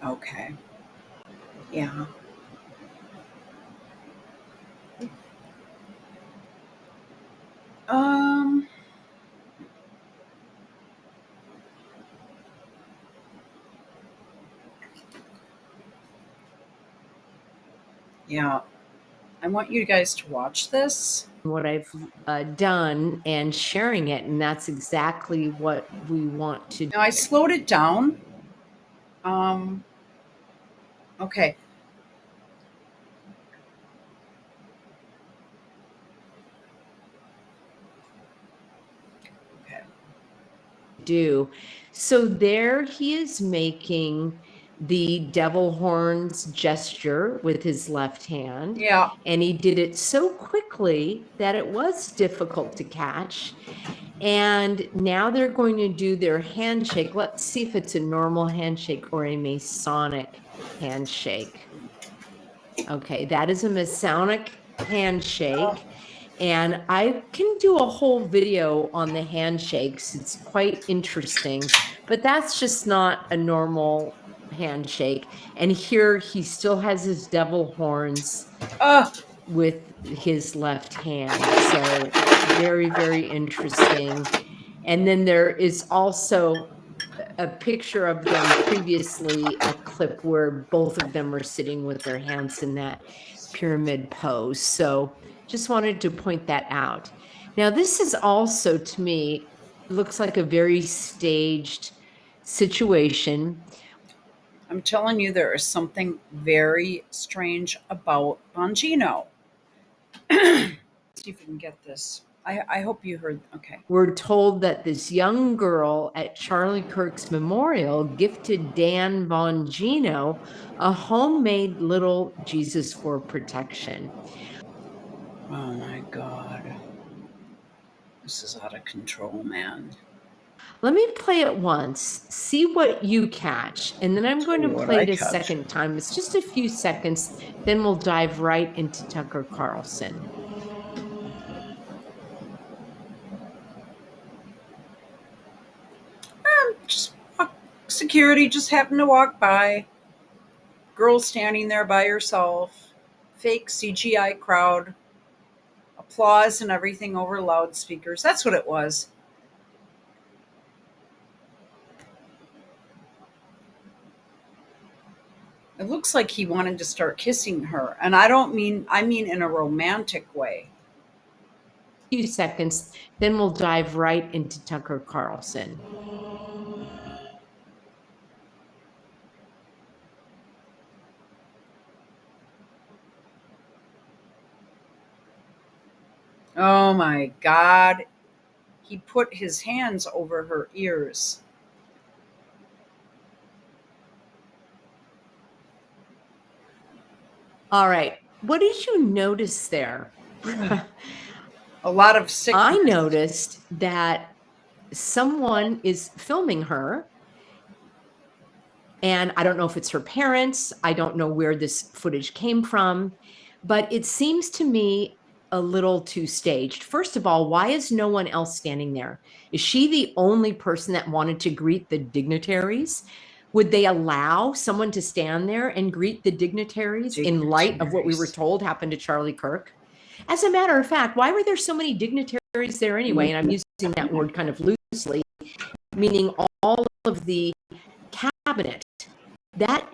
Okay. Yeah. Um. Yeah. I want you guys to watch this. what I've done and sharing it. And that's exactly what we want to do. Now I slowed it down. Um. Okay. Okay. Do. So there he is making the devil horns gesture with his left hand. Yeah. And he did it so quickly that it was difficult to catch. And now they're going to do their handshake. Let's see if it's a normal handshake or a Masonic handshake. Okay, that is a Masonic handshake. And I can do a whole video on the handshakes. It's quite interesting, but that's just not a normal handshake. And here he still has his devil horns with his left hand. So very, very interesting. And then there is also a picture of them previously, a clip where both of them are sitting with their hands in that pyramid pose. So just wanted to point that out. Now, this is also, to me, looks like a very staged situation. I'm telling you, there is something very strange about Bongino. See if we can get this. I hope you heard. Okay. We're told that this young girl at Charlie Kirk's memorial gifted Dan Bongino a homemade little Jesus for protection. Oh my God. This is out of control, man. Let me play it once, see what you catch, and then I'm going to What play I it a catch. second time. It's just a few seconds, then we'll dive right into Tucker Carlson. Just security just happened to walk by. Girl standing there by herself. Fake CGI crowd. Applause and everything over loudspeakers. That's what it was. It looks like he wanted to start kissing her. And I mean in a romantic way. Few seconds, then we'll dive right into Tucker Carlson. Oh my God. He put his hands over her ears. All right. What did you notice there? A lot of sickness. I noticed that someone is filming her. And I don't know if it's her parents. I don't know where this footage came from, but it seems to me a little too staged. First of all, why is no one else standing there? Is she the only person that wanted to greet the dignitaries? Would they allow someone to stand there and greet the dignitaries in light of what we were told happened to Charlie Kirk? As a matter of fact, why were there so many dignitaries there anyway? And I'm using that word kind of loosely, meaning all of the cabinet. That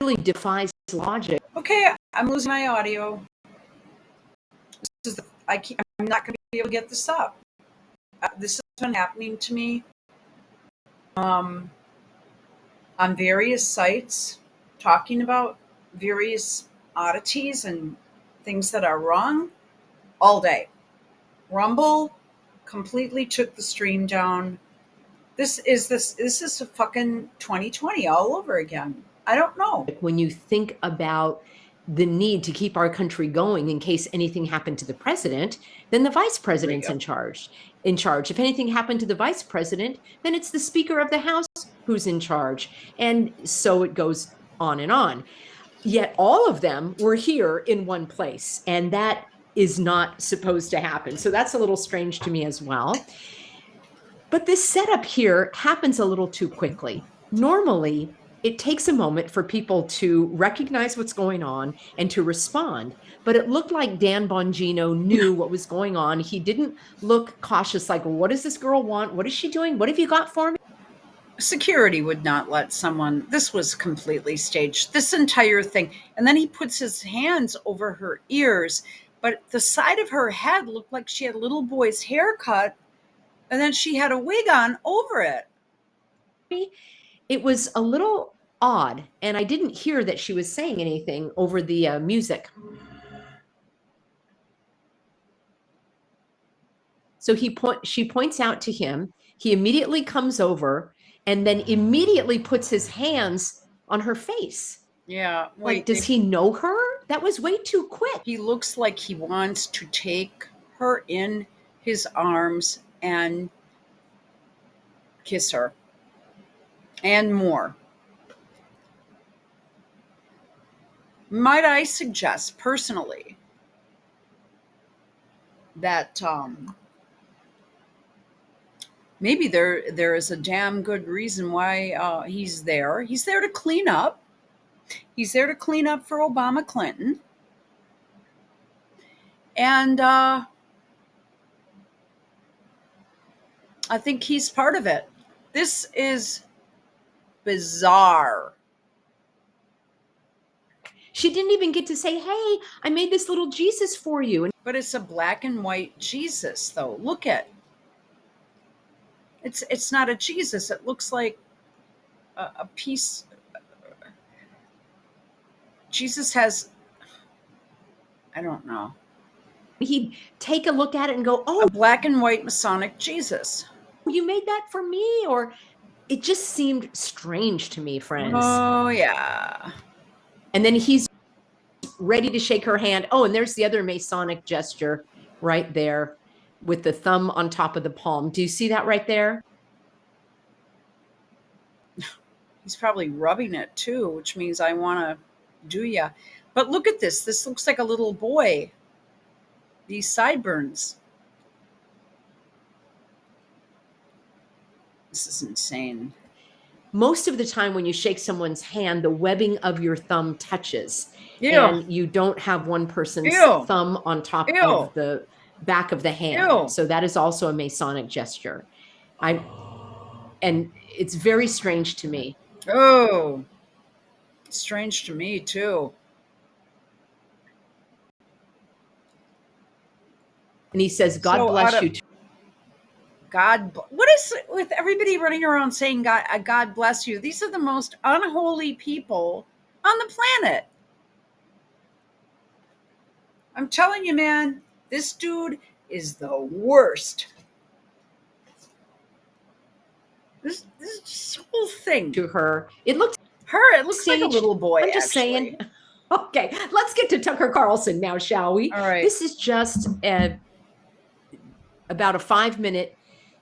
really defies logic. Okay, I'm losing my audio. I'm not going to be able to get this up. This has been happening to me on various sites, talking about various oddities and things that are wrong all day. Rumble completely took the stream down. This is a fucking 2020 all over again. I don't know. When you think about the need to keep our country going in case anything happened to the president, then the vice president's in charge. If anything happened to the vice president, then it's the Speaker of the House who's in charge. And so it goes on and on. Yet all of them were here in one place, and that is not supposed to happen. So that's a little strange to me as well. But this setup here happens a little too quickly. Normally, it takes a moment for people to recognize what's going on and to respond. But it looked like Dan Bongino knew what was going on. He didn't look cautious, like, what does this girl want? What is she doing? What have you got for me? Security would not let someone, this was completely staged, this entire thing. And then he puts his hands over her ears, but the side of her head looked like she had a little boy's haircut, and then she had a wig on over it. It was a little odd, and I didn't hear that she was saying anything over the music. So she points out to him. He immediately comes over and then immediately puts his hands on her face. Yeah. Like, does he know her? That was way too quick. He looks like he wants to take her in his arms and kiss her. And more. Might I suggest personally that maybe there is a damn good reason why he's there. He's there to clean up. He's there to clean up for Obama Clinton. And I think he's part of it. This is bizarre. She didn't even get to say, hey, I made this little Jesus for you. But it's a black and white Jesus, though. Look at it's not a Jesus. It looks like a piece. Jesus has, I don't know. He'd take a look at it and go, oh, a black and white Masonic Jesus. You made that for me? Or it just seemed strange to me, friends. Oh, yeah. And then he's ready to shake her hand. Oh, and there's the other Masonic gesture right there with the thumb on top of the palm. Do you see that right there? He's probably rubbing it too, which means I want to do ya. But look at this. This looks like a little boy. These sideburns. This is insane. Most of the time when you shake someone's hand, the webbing of your thumb touches. Ew. And you don't have one person's thumb on top of the back of the hand. So that is also a Masonic gesture. And it's very strange to me. Oh, strange to me too. And he says, God bless you. God, what is with everybody running around saying God bless you? These are the most unholy people on the planet. I'm telling you, man, this dude is the worst. This whole thing to her. It looks like a little boy. I'm just saying. Okay, let's get to Tucker Carlson now, shall we? All right. This is just about a 5-minute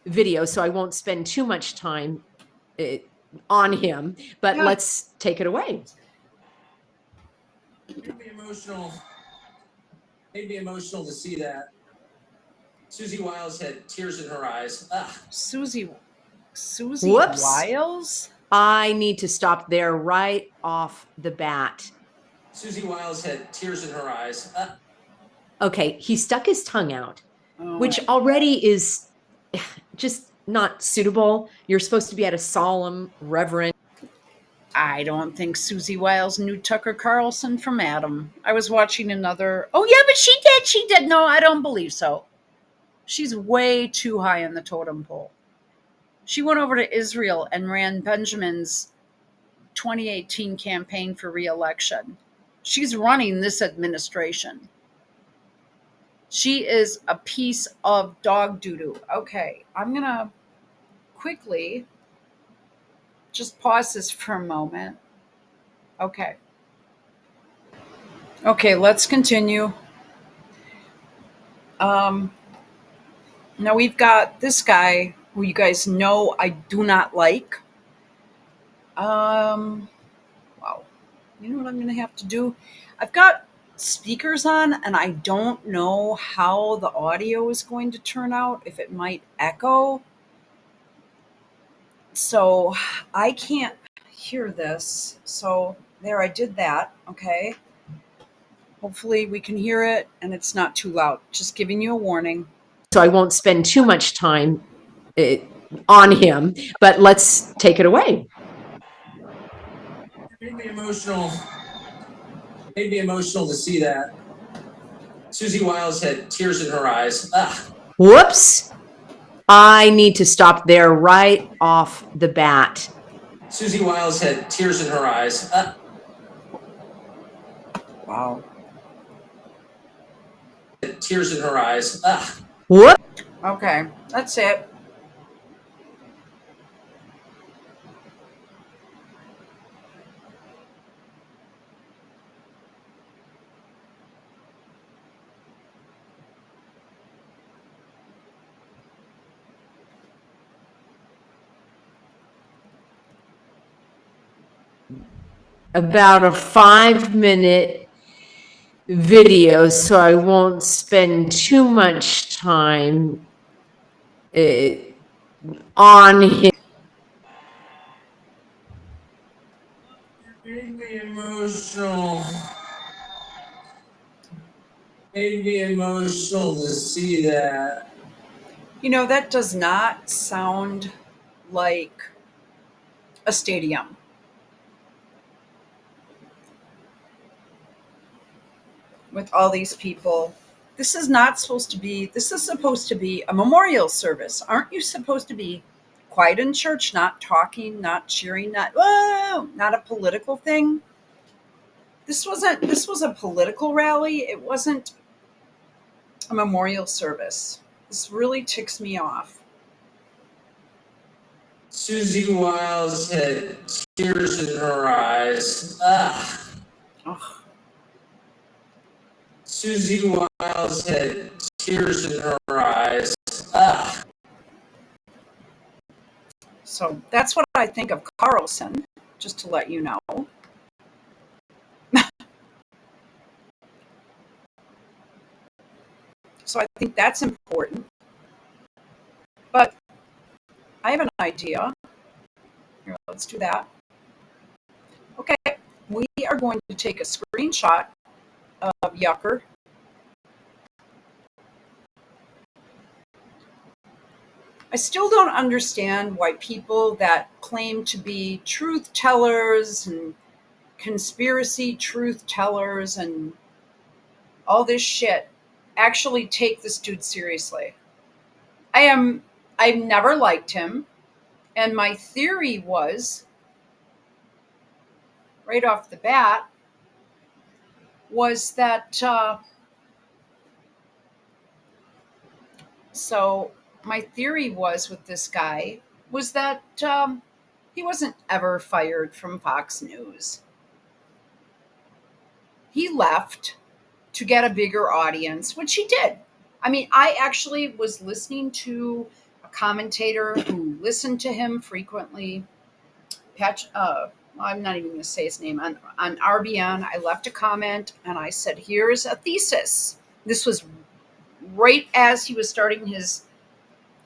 video, so I won't spend too much time on him, but let's take it away. It'd be emotional to see that. Susie Wiles had tears in her eyes. Susie Wiles? I need to stop there right off the bat. Susie Wiles had tears in her eyes. Okay, he stuck his tongue out, which already is just not suitable. You're supposed to be at a solemn, reverent. I don't think Susie Wiles knew Tucker Carlson from Adam. I was watching another. Oh, yeah, but she did. No, I don't believe so. She's way too high on the totem pole. She went over to Israel and ran Benjamin's 2018 campaign for re-election. She's running this administration. She is a piece of dog doo-doo. Okay, I'm going to quickly just pause this for a moment. Okay, let's continue. Now we've got this guy who you guys know I do not like. Wow. You know what I'm going to have to do? I've got speakers on and I don't know how the audio is going to turn out, if it might echo. So I can't hear this. So there, I did that. Okay. Hopefully we can hear it and it's not too loud. Just giving you a warning. So I won't spend too much time on him, but let's take it away. It made me emotional. It made me emotional to see that. Susie Wiles had tears in her eyes. Whoops. I need to stop there right off the bat. Susie Wiles had tears in her eyes. Wow. Tears in her eyes. Whoop. Okay, that's it. About a 5-minute video, so I won't spend too much time on him. Made me emotional. Made me emotional to see that. You know, that does not sound like a stadium. With all these people. This is not supposed to be, this is supposed to be a memorial service. Aren't you supposed to be quiet in church, not talking, not cheering, not, whoa, not a political thing? This was a political rally. It wasn't a memorial service. This really ticks me off. Susie Wiles had tears in her eyes. Ugh. Susie Wiles had tears in her eyes. So that's what I think of Carlson, just to let you know. So I think that's important. But I have an idea. Here, let's do that. Okay, we are going to take a screenshot of Yucker. I still don't understand why people that claim to be truth tellers and conspiracy truth tellers and all this shit actually take this dude seriously. I've never liked him, and my theory was, right off the bat, was that so my theory was with this guy was that he wasn't ever fired from Fox News. He left to get a bigger audience, which he did. I mean, I actually was listening to a commentator who listened to him frequently. I'm not even going to say his name. On RBN, I left a comment and I said, here's a thesis. This was right as he was starting his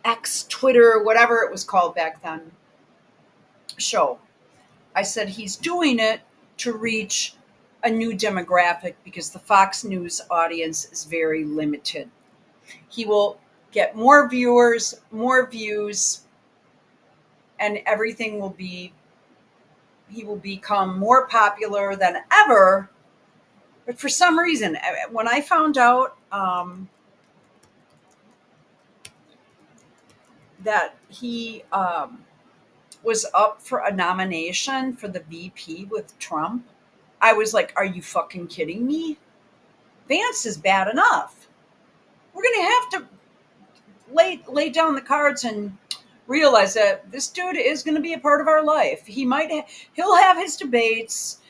X, Twitter, whatever it was called back then, show. I said he's doing it to reach a new demographic because the Fox News audience is very limited. He will get more viewers, more views, and everything will be, he will become more popular than ever. But for some reason, when I found out that he was up for a nomination for the VP with Trump, I was like, are you fucking kidding me? Vance is bad enough. We're going to have to lay down the cards and realize that this dude is going to be a part of our life. He'll have his debates.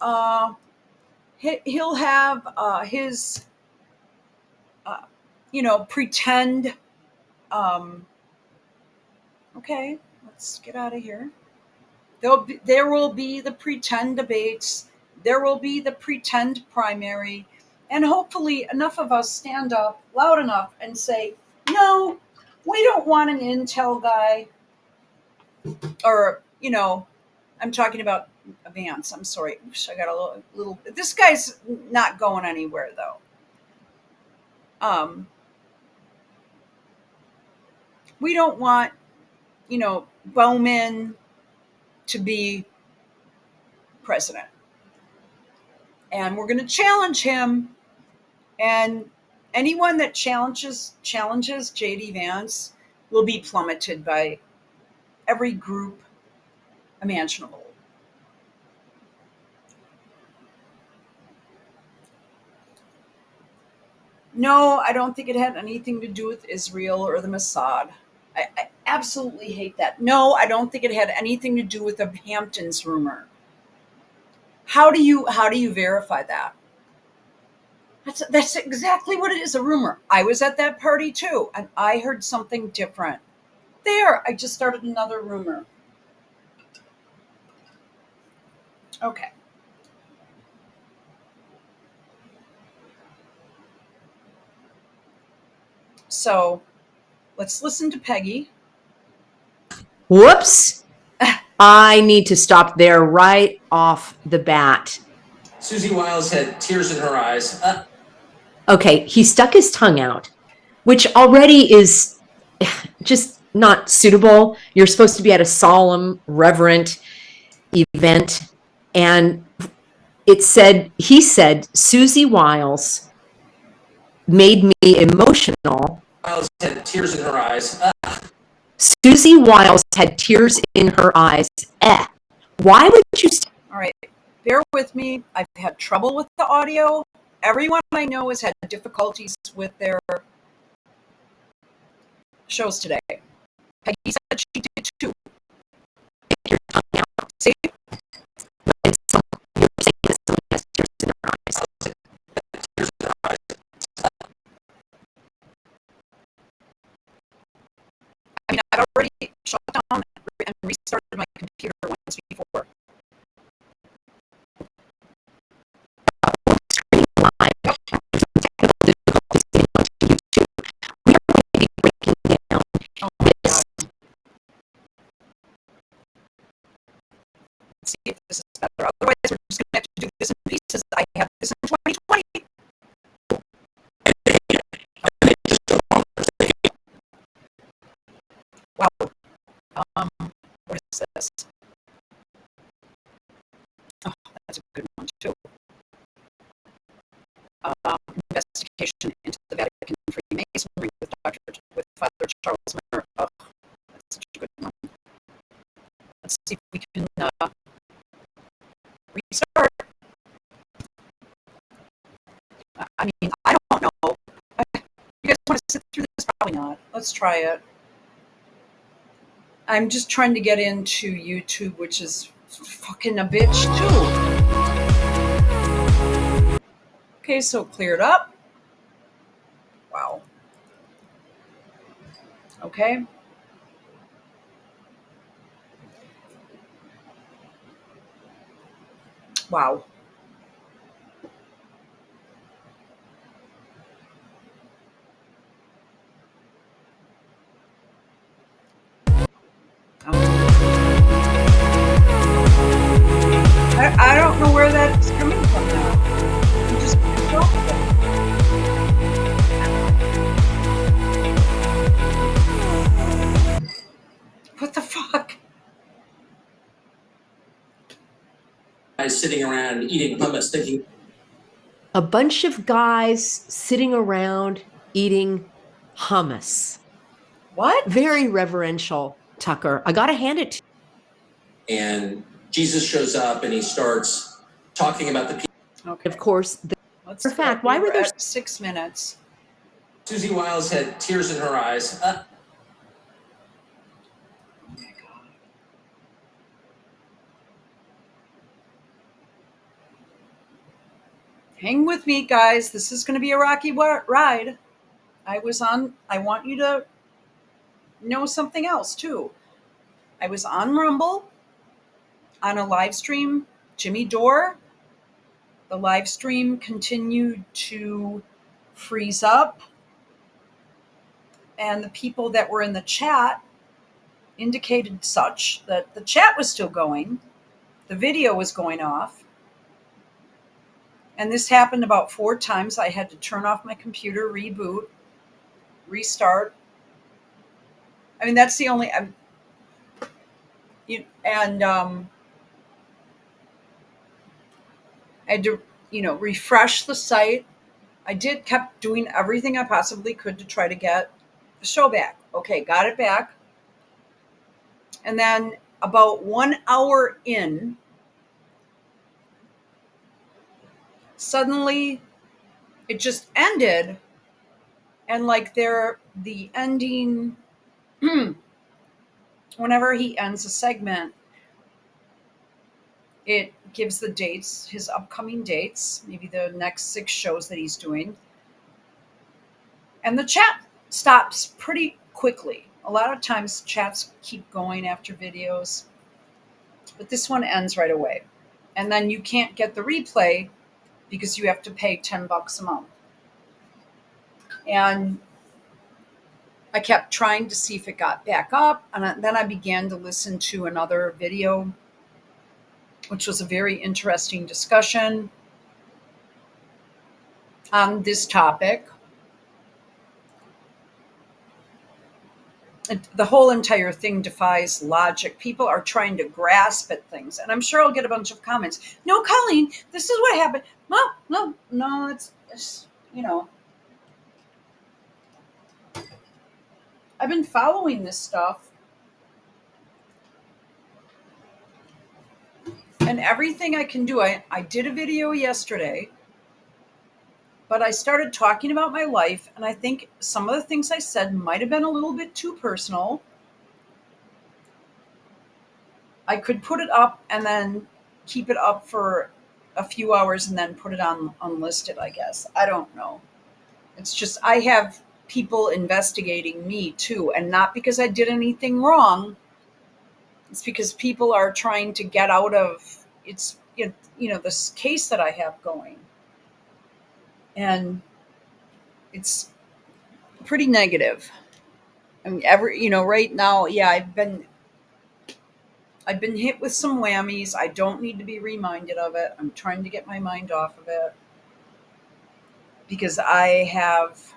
He'll have his, pretend. Okay, let's get out of here. There will be the pretend debates. There will be the pretend primary. And hopefully enough of us stand up loud enough and say, no, we don't want an intel guy or, I'm talking about Vance. I'm sorry. Oops, I got a little. This guy's not going anywhere though. We don't want, Bowman to be president, and we're going to challenge him. And anyone that challenges JD Vance will be plummeted by every group imaginable. No, I don't think it had anything to do with Israel or the Mossad. I absolutely hate that. No, I don't think it had anything to do with the Hamptons rumor. How do you verify that? That's exactly what it is, a rumor. I was at that party too, and I heard something different. There, I just started another rumor. Okay. So let's listen to Peggy. Whoops. I need to stop there right off the bat. Susie Wiles had tears in her eyes. Okay, he stuck his tongue out, which already is just not suitable. You're supposed to be at a solemn, reverent event. And he said, Susie Wiles made me emotional. Wiles had tears in her eyes. Susie Wiles had tears in her eyes. Why would you? All right, bear with me. I've had trouble with the audio. Everyone I know has had difficulties with their shows today. Peggy said she did too. See? I mean, I've already shut down and restarted my computer once before. Oh my God. Let's see if this is better. Otherwise, we're just going to have to do this in pieces. I have this in 2020. Wow. What is this? Oh, that's a good one too. Investigation into the Vatican Freemasonry with Father Charles Miller. Oh, that's such a good one. Let's see if we can restart. I mean, I don't know. You guys want to sit through this? Probably not. Let's try it. I'm just trying to get into YouTube, which is fucking a bitch too. Okay, so cleared up. Wow. Okay. Wow. I don't know where that's coming from now. I'm just what the fuck? Guys sitting around eating hummus, thinking. A bunch of guys sitting around eating hummus. What? Very reverential, Tucker. I got to hand it to you. And Jesus shows up and he starts talking about the people. Okay. Of course. Let's in fact, why were there at 6 minutes? Susie Wiles had tears in her eyes. Oh my God. Hang with me, guys. This is going to be a rocky ride. I want you to know something else too. I was on Rumble on a live stream. Jimmy Dore. The live stream continued to freeze up, and the people that were in the chat indicated such that the chat was still going, the video was going off. And this happened about 4 times. I had to turn off my computer, reboot, restart. I mean, that's the only, and I had to, refresh the site. I kept doing everything I possibly could to try to get the show back. Okay, got it back. And then about 1 hour in, suddenly it just ended. And like the ending, whenever he ends a segment, it gives the dates, his upcoming dates, maybe the next 6 shows that he's doing. And the chat stops pretty quickly. A lot of times chats keep going after videos, but this one ends right away. And then you can't get the replay because you have to pay $10 a month. And I kept trying to see if it got back up. And then I began to listen to another video, which was a very interesting discussion on this topic. The whole entire thing defies logic. People are trying to grasp at things. And I'm sure I'll get a bunch of comments. No, Colleen, this is what happened. No, it's I've been following this stuff. And everything I can do. I did a video yesterday, but I started talking about my life. And I think some of the things I said might have been a little bit too personal. I could put it up and then keep it up for a few hours and then put it on unlisted, I guess. I don't know. It's just I have people investigating me too, and not because I did anything wrong. It's because people are trying to get out of this case that I have going. And it's pretty negative. I mean, right now, yeah, I've been hit with some whammies. I don't need to be reminded of it. I'm trying to get my mind off of it because I have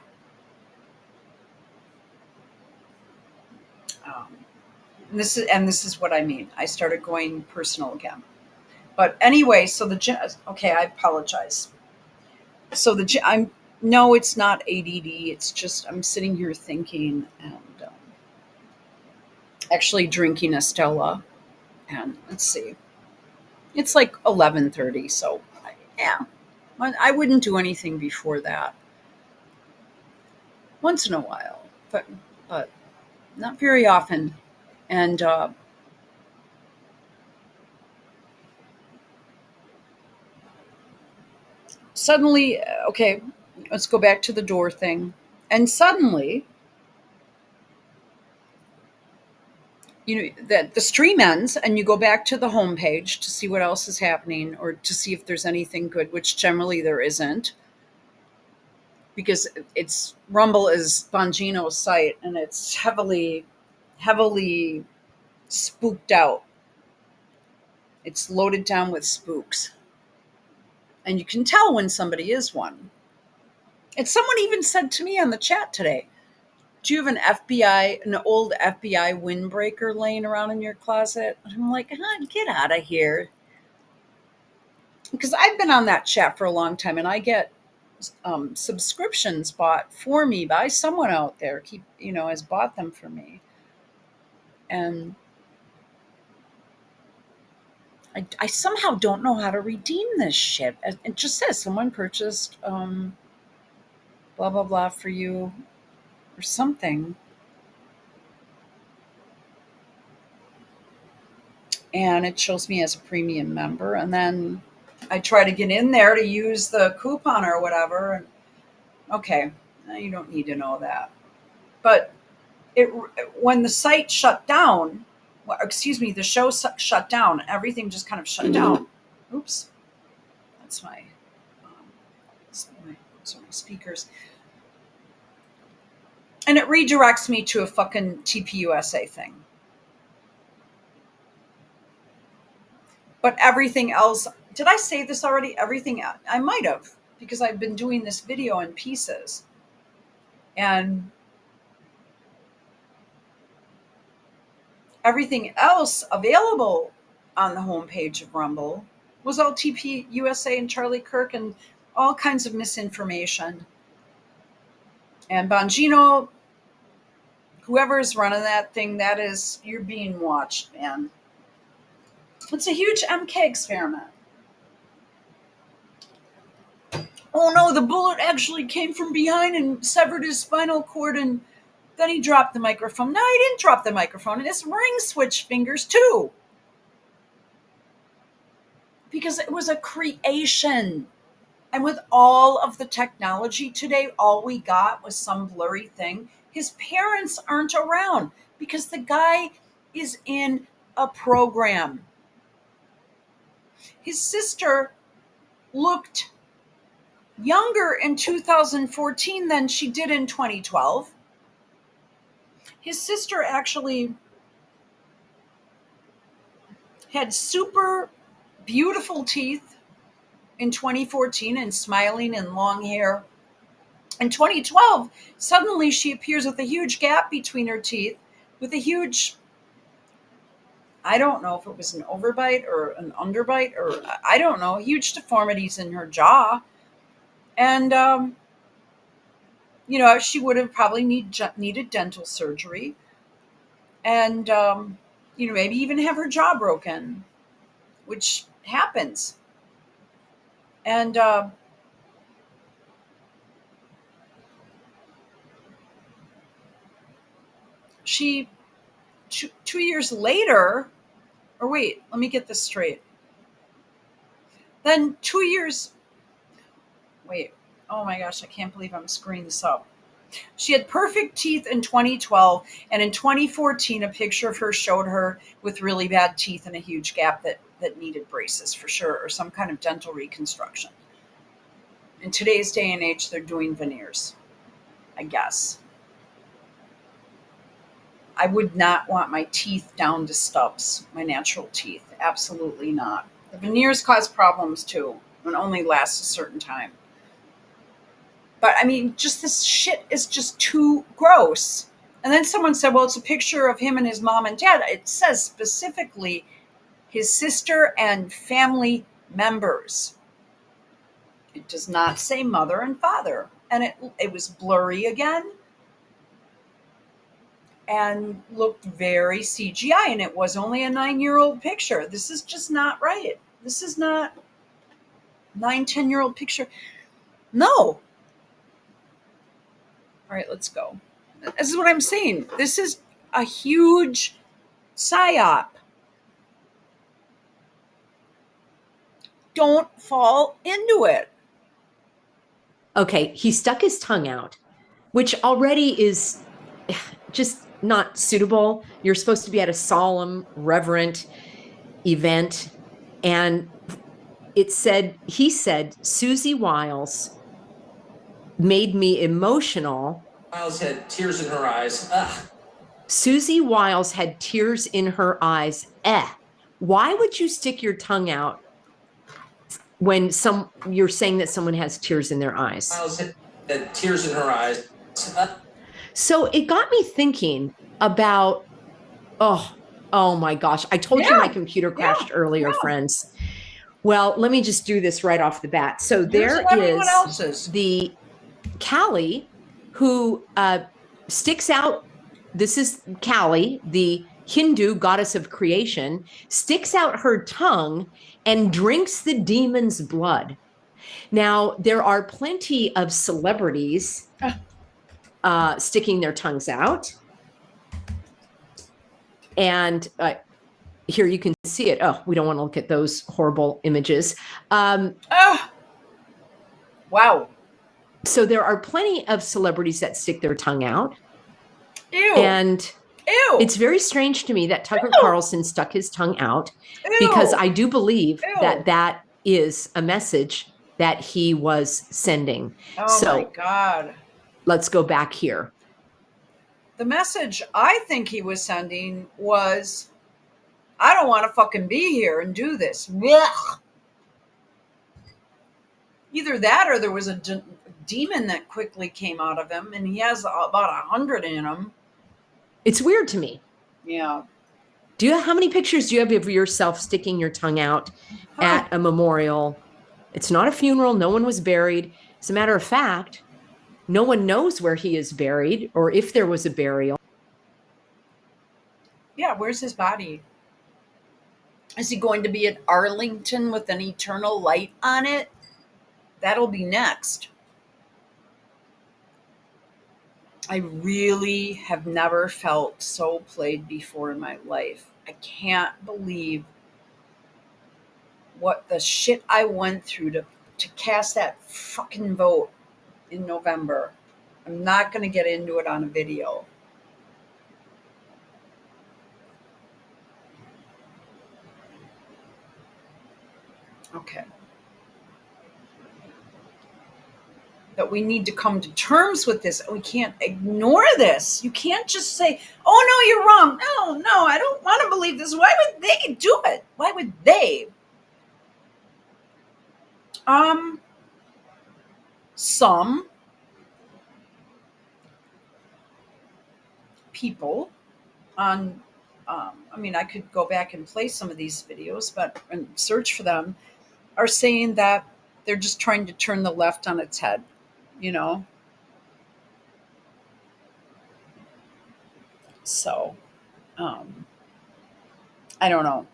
this is what I mean. I started going personal again. But anyway, so okay, I apologize. So no, it's not ADD. It's just I'm sitting here thinking and actually drinking a Stella. And let's see, it's like 11:30. So yeah, I wouldn't do anything before that. Once in a while, but not very often. And suddenly, okay, let's go back to the door thing. And suddenly, that the stream ends and you go back to the homepage to see what else is happening or to see if there's anything good, which generally there isn't, because Rumble is Bongino's site and it's heavily spooked out. It's loaded down with spooks. And you can tell when somebody is one. And someone even said to me on the chat today, do you have an old FBI windbreaker laying around in your closet? And I'm like, get out of here. Because I've been on that chat for a long time and I get subscriptions bought for me by someone out there, has bought them for me. And I somehow don't know how to redeem this shit. It just says someone purchased blah, blah, blah for you or something. And it shows me as a premium member. And then I try to get in there to use the coupon or whatever. And okay, you don't need to know that. But when the site shut down, the show shut down, everything just kind of shut down. Oops. That's my speakers. And it redirects me to a fucking TPUSA thing. But everything else, did I say this already? Everything, I might have, because I've been doing this video in pieces. And everything else available on the homepage of Rumble was all TP USA and Charlie Kirk and all kinds of misinformation. And Bongino, whoever's running that thing, you're being watched, man. It's a huge MK experiment. Oh no, the bullet actually came from behind and severed his spinal cord, and then he dropped the microphone. No, he didn't drop the microphone. And his ring switch fingers too. Because it was a creation. And with all of the technology today, all we got was some blurry thing. His parents aren't around because the guy is in a program. His sister looked younger in 2014 than she did in 2012. His sister actually had super beautiful teeth in 2014 and smiling and long hair. In 2012, suddenly she appears with a huge gap between her teeth, with a huge, I don't know if it was an overbite or an underbite, or I don't know, huge deformities in her jaw. And, she would have probably needed dental surgery. And, maybe even have her jaw broken, which happens. And, she, 2 years later, or wait, let me get this straight. Then 2 years, wait, oh my gosh, I can't believe I'm screwing this up. She had perfect teeth in 2012, and in 2014, a picture of her showed her with really bad teeth and a huge gap that needed braces for sure, or some kind of dental reconstruction. In today's day and age, they're doing veneers, I guess. I would not want my teeth down to stubs, my natural teeth. Absolutely not. The veneers cause problems too, and only last a certain time. But I mean, just this shit is just too gross. And then someone said, well, it's a picture of him and his mom and dad. It says specifically his sister and family members. It does not say mother and father. And it was blurry again and looked very CGI. And it was only a 9-year-old picture. This is just not right. This is not 9-10-year-old picture. No. All right, let's go. This is what I'm saying. This is a huge psyop. Don't fall into it. Okay, he stuck his tongue out, which already is just not suitable. You're supposed to be at a solemn, reverent event. And he said, Susie Wiles made me emotional. Wiles had tears in her eyes. Ugh. Susie Wiles had tears in her eyes. Why would you stick your tongue out when you're saying that someone has tears in their eyes? Wiles had tears in her eyes. So it got me thinking about, oh my gosh. I told you my computer crashed earlier, friends. Well, let me just do this right off the bat. So there is the Kali who sticks out. This is Kali, the Hindu goddess of creation, sticks out her tongue and drinks the demon's blood. Now, there are plenty of celebrities sticking their tongues out. And here you can see it. Oh, we don't want to look at those horrible images. Wow. So there are plenty of celebrities that stick their tongue out. Ew. And ew. It's very strange to me that Tucker Carlson stuck his tongue out, because I do believe that is a message that he was sending. Oh my God. Let's go back here. The message I think he was sending was, I don't want to fucking be here and do this. Blech. Either that or there was a demon that quickly came out of him, and he has about 100 in him. It's weird to me. Yeah. How many pictures do you have of yourself sticking your tongue out at a memorial? It's not a funeral. No one was buried. As a matter of fact, no one knows where he is buried or if there was a burial. Yeah, where's his body? Is he going to be at Arlington with an eternal light on it? That'll be next. I really have never felt so played before in my life. I can't believe what the shit I went through to cast that fucking vote in November. I'm not going to get into it on a video. Okay. That we need to come to terms with this. We can't ignore this. You can't just say, oh, no, you're wrong. No, I don't want to believe this. Why would they do it? Why would they? Some people on, I could go back and play some of these videos, and search for them, are saying that they're just trying to turn the left on its head, So, I don't know.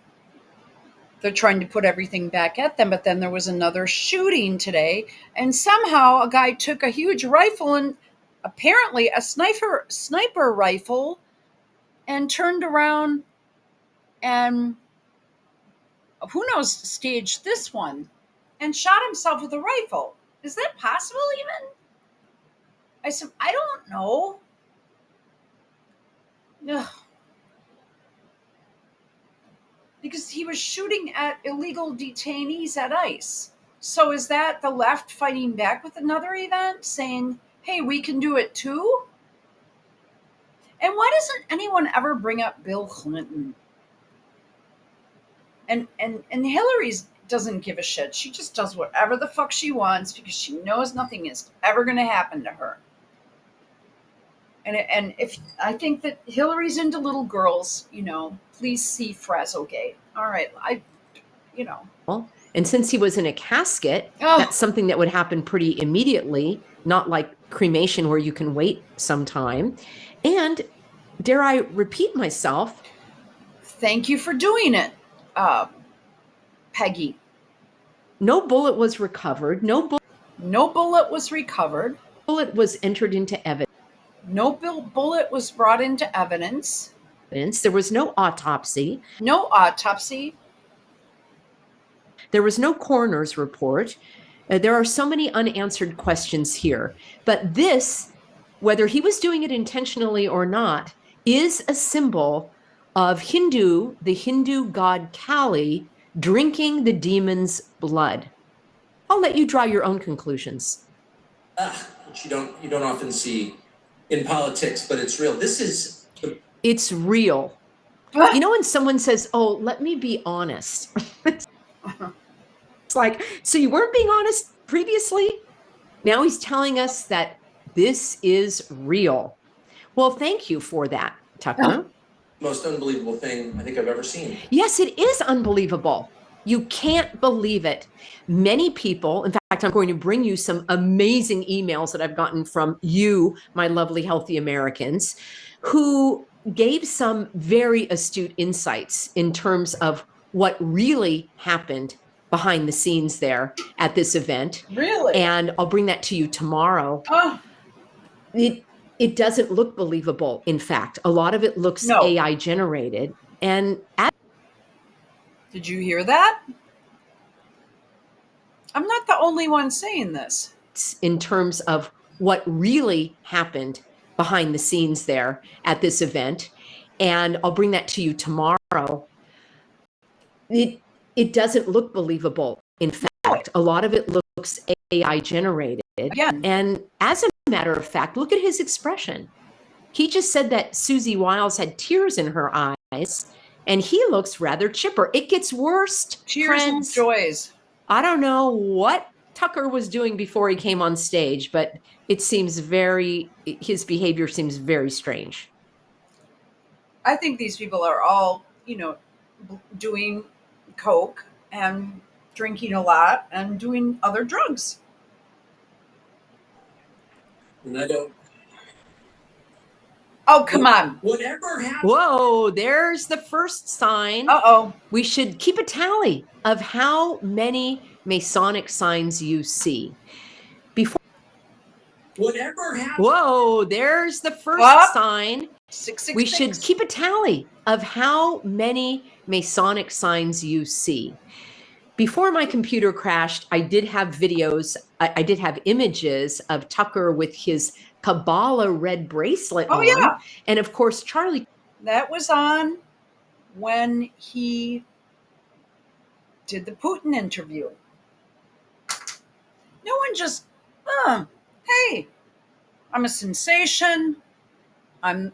They're trying to put everything back at them, but then there was another shooting today, and somehow a guy took a huge rifle, and apparently a sniper rifle, and turned around and, who knows, staged this one and shot himself with a rifle. Is that possible even? I said, I don't know. Ugh. Because he was shooting at illegal detainees at ICE. So is that the left fighting back with another event, saying, hey, we can do it too? And why doesn't anyone ever bring up Bill Clinton? And Hillary doesn't give a shit. She just does whatever the fuck she wants because she knows nothing is ever going to happen to her. And if I think that Hillary's into little girls, please see Frazzlegate. All right, And since he was in a casket, that's something that would happen pretty immediately, not like cremation where you can wait some time. And dare I repeat myself? Thank you for doing it, Peggy. No bullet was recovered. No bullet was recovered. Bullet was entered into evidence. No bullet was brought into evidence. There was no autopsy. No autopsy. There was no coroner's report. There are so many unanswered questions here. But this, whether he was doing it intentionally or not, is a symbol of the Hindu god Kali, drinking the demon's blood. I'll let you draw your own conclusions. Which you don't often see in politics, but it's real. It's real. When someone says, oh, let me be honest. It's like, so you weren't being honest previously? Now he's telling us that this is real. Well, thank you for that, Tucker. Most unbelievable thing I think I've ever seen. Yes, it is unbelievable. You can't believe it. Many people, in fact, I'm going to bring you some amazing emails that I've gotten from you, my lovely, healthy Americans, who gave some very astute insights in terms of what really happened behind the scenes there at this event. Really? And I'll bring that to you tomorrow. It doesn't look believable. In fact, a lot of it looks AI generated. And did you hear that? I'm not the only one saying this. In terms of what really happened behind the scenes there at this event. And I'll bring that to you tomorrow. It doesn't look believable. In fact, a lot of it looks AI generated. Yeah. And as a matter of fact, look at his expression. He just said that Susie Wiles had tears in her eyes. and he looks rather chipper. It gets worse, Tears and friends. joys. I don't know what Tucker was doing before he came on stage, but it seems his behavior seems very strange. I think these people are all, doing coke and drinking a lot and doing other drugs. And I don't. Oh, come on. Whatever happened. Whoa, there's the first sign. Uh-oh. We should keep a tally of how many Masonic signs you see. Whatever happened. Whoa, there's the first sign. 666. We should keep a tally of how many Masonic signs you see. Before my computer crashed, I did have videos. I did have images of Tucker with his Kabbalah red bracelet on. Yeah. And of course, Charlie. That was on when he did the Putin interview. No one just, hey, I'm a sensation. I'm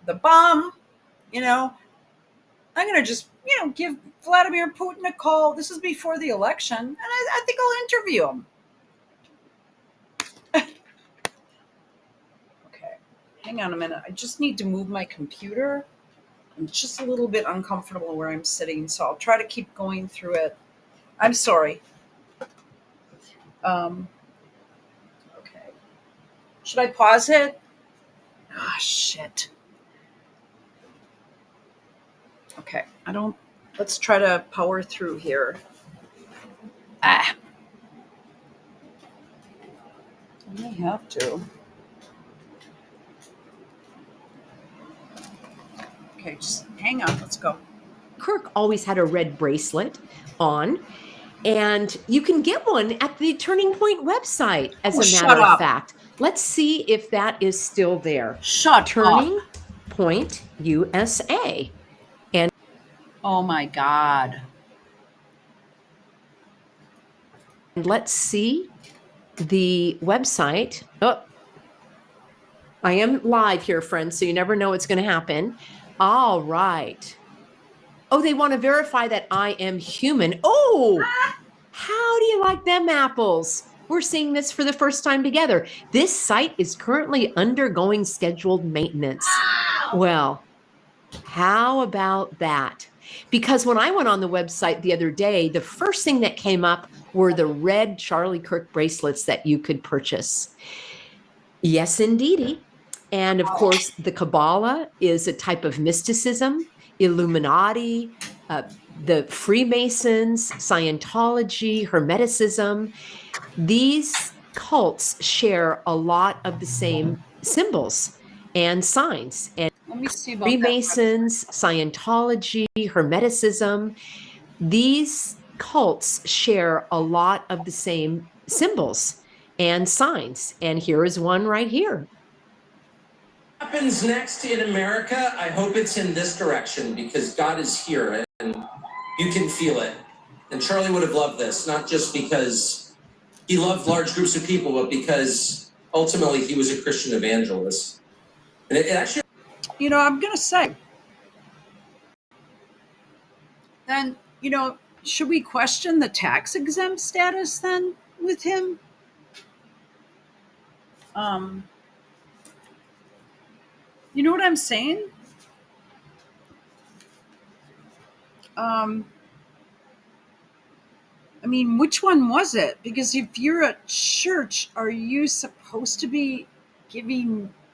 the bomb. I'm going to just, give Vladimir Putin a call. This is before the election. And I think I'll interview him. Okay. Hang on a minute. I just need to move my computer. I'm just a little bit uncomfortable where I'm sitting, so I'll try to keep going through it. I'm sorry. Okay. Should I pause it? Ah, shit. Okay. Let's try to power through here. I may have to. Okay, just hang on. Let's go. Kirk always had a red bracelet on, and you can get one at the Turning Point website, as a matter of fact. Let's see if that is still there. Turning Point USA. And oh my God. And let's see the website. Oh, I am live here, friends, so you never know what's going to happen. All right. Oh, they want to verify that I am human. Oh, how do you like them apples? We're seeing this for the first time together. This site is currently undergoing scheduled maintenance. Well, how about that? Because when I went on the website the other day, the first thing that came up were the red Charlie Kirk bracelets that you could purchase. Yes, indeedy. And of course, the Kabbalah is a type of mysticism, Illuminati, the Freemasons, Scientology, Hermeticism. These cults share a lot of the same symbols and signs. And let me see about Freemasons, Scientology, Hermeticism, these cults share a lot of the same symbols and signs. And here is one right here. What happens next in America? I hope it's in this direction, because God is here and you can feel it. And Charlie would have loved this, not just because he loved large groups of people, but because ultimately he was a Christian evangelist. And it actually, I'm going to say, then, should we question the tax exempt status then with him? You know what I'm saying? I mean, which one was it? Because if you're a church, are you supposed to be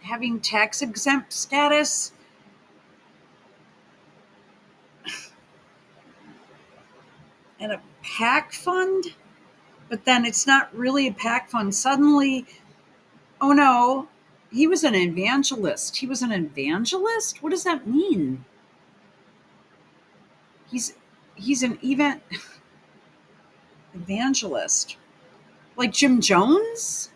having tax exempt status? And a PAC fund? But then it's not really a PAC fund. Suddenly, oh no, he was an evangelist. He was an evangelist? What does that mean? He's an evangelist. Like Jim Jones?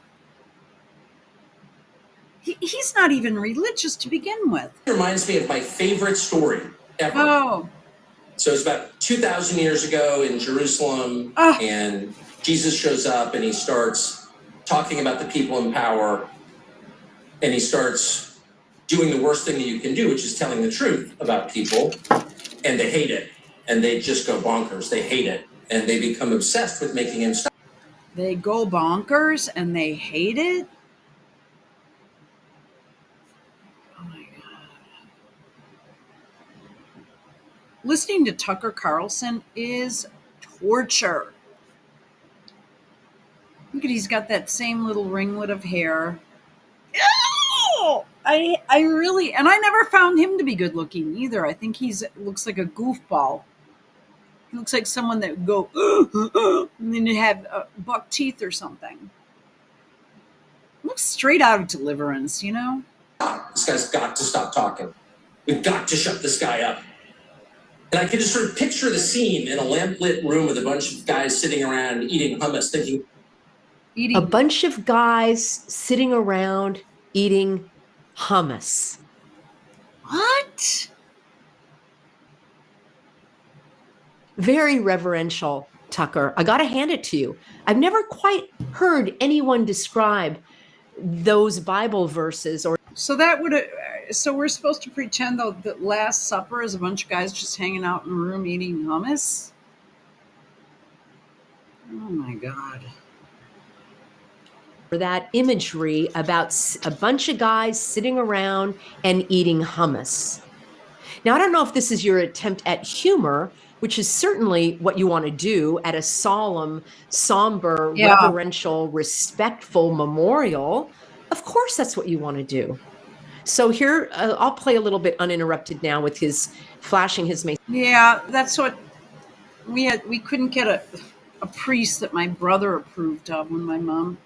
He's not even religious to begin with. It reminds me of my favorite story ever. Oh. So it's about 2,000 years ago in Jerusalem, and Jesus shows up and he starts talking about the people in power, and he starts doing the worst thing that you can do, which is telling the truth about people. and they hate it, and they just go bonkers. They hate it, and they become obsessed with making him stop. They go bonkers and they hate it. Oh my God. Listening to Tucker Carlson is torture. Look at, he's got that same little ringlet of hair. Oh, I really, and I never found him to be good looking either. I think looks like a goofball. He looks like someone that would go and then have buck teeth or something. Looks straight out of Deliverance, you know? This guy's got to stop talking. We've got to shut this guy up. And I can just sort of picture the scene in a lamplit room with a bunch of guys sitting around eating hummus, thinking, A bunch of guys sitting around eating hummus. What? Very reverential, Tucker. I got to hand it to you. I've never quite heard anyone describe those Bible verses or. So so we're supposed to pretend though that Last Supper is a bunch of guys just hanging out in a room eating hummus? Oh my God. Or that imagery about a bunch of guys sitting around and eating hummus. Now, I don't know if this is your attempt at humor, which is certainly what you want to do at a solemn, somber, reverential, respectful memorial. Of course, that's what you want to do. So here, I'll play a little bit uninterrupted now with his flashing his mace. Yeah, that's what we had. We couldn't get a priest that my brother approved of when my mom.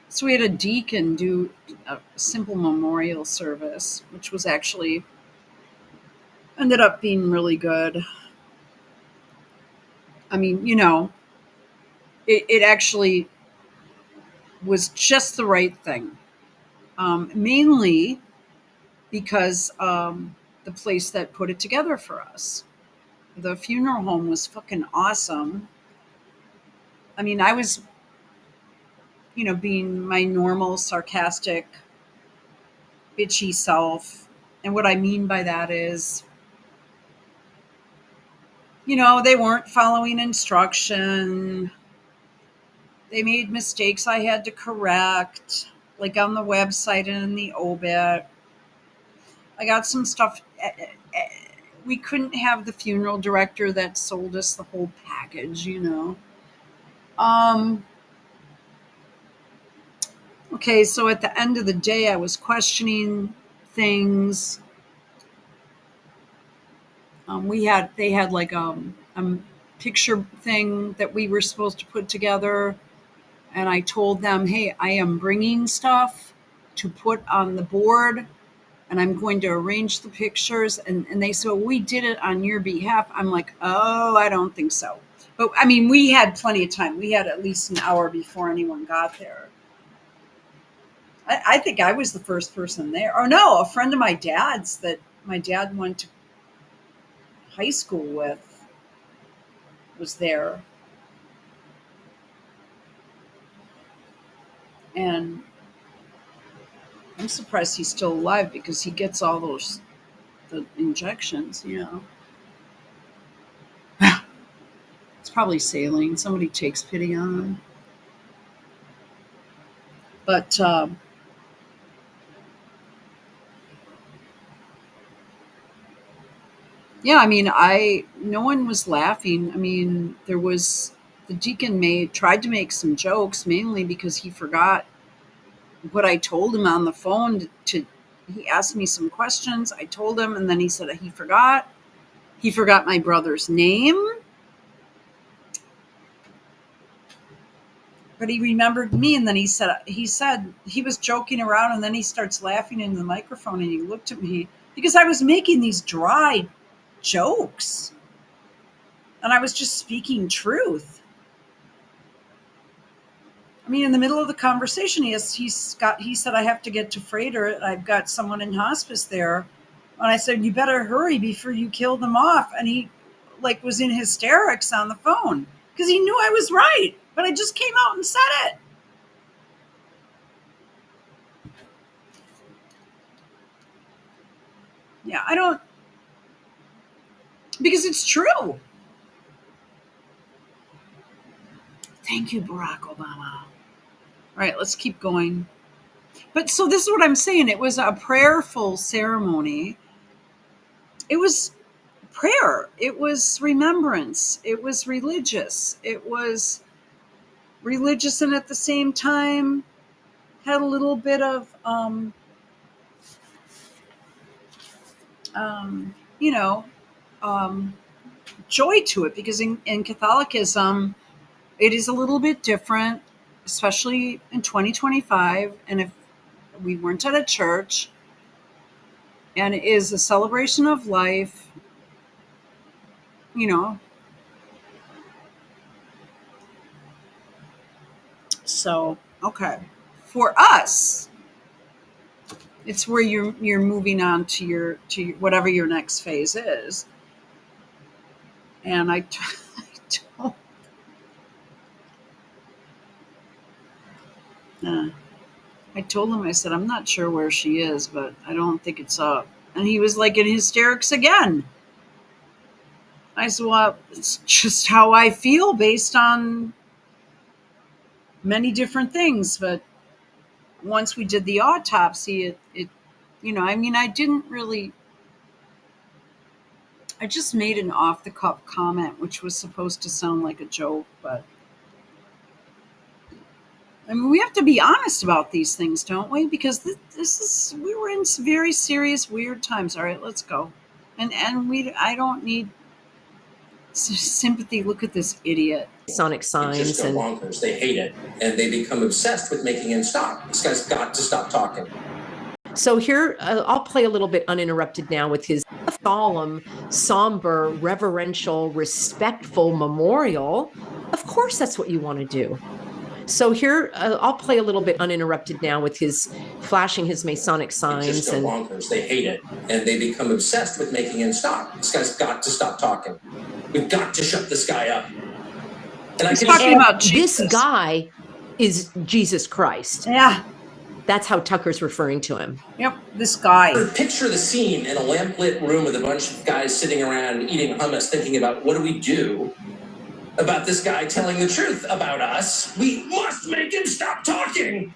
So we had a deacon do a simple memorial service, which was actually ended up being really good. I mean, you know, it actually was just the right thing. Mainly because the place that put it together for us, the funeral home, was fucking awesome. I mean, I was, being my normal, sarcastic, bitchy self. And what I mean by that is, they weren't following instruction. They made mistakes I had to correct, like on the website and in the obit. I got some stuff. We couldn't have the funeral director that sold us the whole package. Um, okay, so at the end of the day, I was questioning things. They had like a picture thing that we were supposed to put together, and I told them, "Hey, I am bringing stuff to put on the board, and I'm going to arrange the pictures." And they said, well, "We did it on your behalf." I'm like, "Oh, I don't think so." But I mean, we had plenty of time. We had at least an hour before anyone got there. I think I was the first person there. Or no, a friend of my dad's that my dad went to high school with was there. And I'm surprised he's still alive because he gets all the injections. It's probably saline. Somebody takes pity on him. But yeah, I mean, no one was laughing. I mean, the deacon tried to make some jokes, mainly because he forgot what I told him on the phone. He asked me some questions. I told him, and then he said he forgot. He forgot my brother's name, but he remembered me. And then he said he was joking around, and then he starts laughing in the microphone, and he looked at me because I was making these dry jokes, and I was just speaking truth. I mean, in the middle of the conversation, he said, "I have to get to Freighter. I've got someone in hospice there." And I said, "You better hurry before you kill them off." And he was in hysterics on the phone because he knew I was right, but I just came out and said it. Yeah, I don't. because it's true. Thank you, Barack Obama. All right, let's keep going. But so this is what I'm saying. It was a prayerful ceremony. It was prayer. It was remembrance. It was religious. It was religious and at the same time had a little bit of, you know, um, joy to it because in Catholicism, it is a little bit different, especially in 2025. And if we weren't at a church, and it is a celebration of life, you know. So, okay. For us, it's where you're moving on to your whatever your next phase is. And I told, I told him, I said, I'm not sure where she is, but I don't think it's up. And he was like in hysterics again. I said, well, it's just how I feel based on many different things. But once we did the autopsy, it I mean, I didn't really, I just made an off the cuff comment, which was supposed to sound like a joke, but I mean, we have to be honest about these things, don't we? Because we were in very serious, weird times. All right, let's go. And I don't need sympathy. Look at this idiot. Masonic signs. Just go bonkers. They hate it, and they become obsessed with making him stop. This guy's got to stop talking. So here, I'll play a little bit uninterrupted now with his solemn, somber, reverential, respectful memorial. Of course, that's what you want to do. So here, I'll play a little bit uninterrupted now with his flashing his Masonic signs. Just go bonkers. They hate it, and they become obsessed with making him stop. This guy's got to stop talking. We've got to shut this guy up. And He's talking about Jesus. This guy is Jesus Christ. Yeah. That's how Tucker's referring to him. Yep, this guy. Picture the scene in a lamplit room with a bunch of guys sitting around eating hummus, thinking about what do we do about this guy telling the truth about us. We must make him stop talking.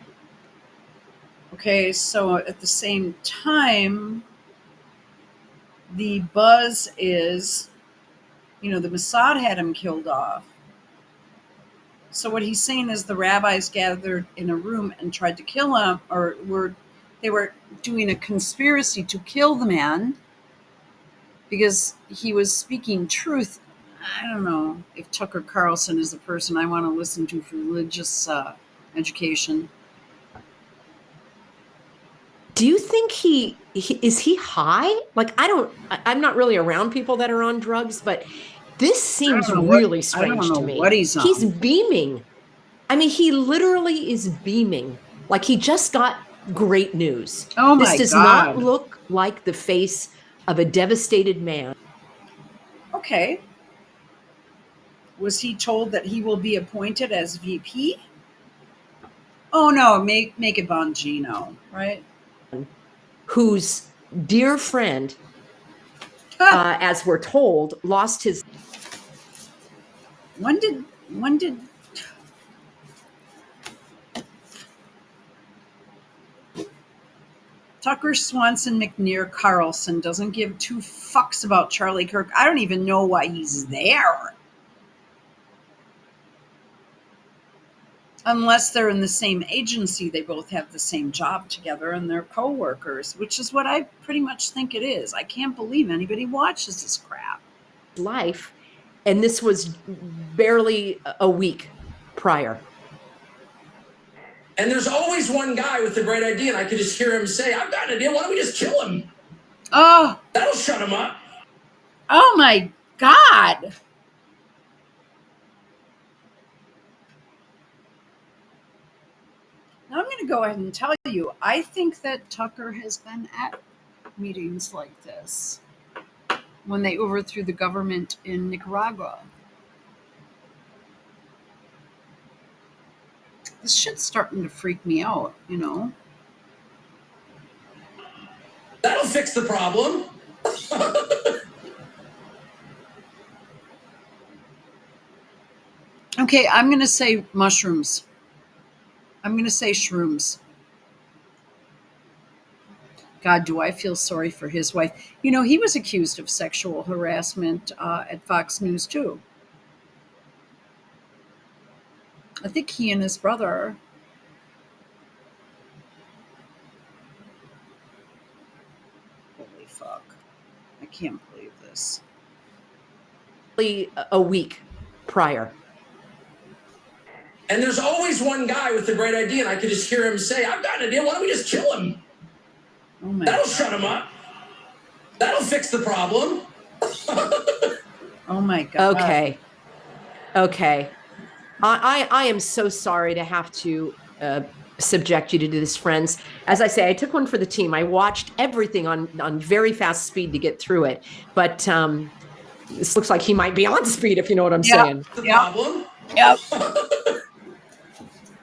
Okay, so at the same time, the buzz is, the Mossad had him killed off. So what he's saying is the rabbis gathered in a room and tried to kill him, or they were doing a conspiracy to kill the man because he was speaking truth. I don't know if Tucker Carlson is a person I want to listen to for religious education. Do you think is he high? Like, I'm not really around people that are on drugs, but this seems really strange to me. What he's on. He's beaming. I mean, he literally is beaming. Like he just got great news. Oh my God. This does not look like the face of a devastated man. Okay. Was he told that he will be appointed as VP? Oh no, make it Bongino, right? Whose dear friend, as we're told, lost his. When did Tucker Swanson McNear Carlson doesn't give two fucks about Charlie Kirk? I don't even know why he's there. Unless they're in the same agency, they both have the same job together and they're co-workers, which is what I pretty much think it is. I can't believe anybody watches this crap. Life, and this was barely a week prior. And there's always one guy with the great idea, and I could just hear him say, I've got an idea, why don't we just kill him? Oh. That'll shut him up. Oh my God. Now I'm going to go ahead and tell you, I think that Tucker has been at meetings like this when they overthrew the government in Nicaragua. This shit's starting to freak me out, That'll fix the problem. Okay, I'm going to say mushrooms. I'm going to say shrooms. God, do I feel sorry for his wife. You know, he was accused of sexual harassment at Fox News, too. I think he and his brother. Holy fuck. I can't believe this. A week prior. And there's always one guy with the great idea, and I could just hear him say, I've got an idea. Why don't we just kill him? Oh my That'll God. shut him up. That'll fix the problem. Oh my God. Okay. I am so sorry to have to subject you to this, friends. As I say, I took one for the team. I watched everything on very fast speed to get through it. But this looks like he might be on speed, if you know what I'm saying. The problem? Yep.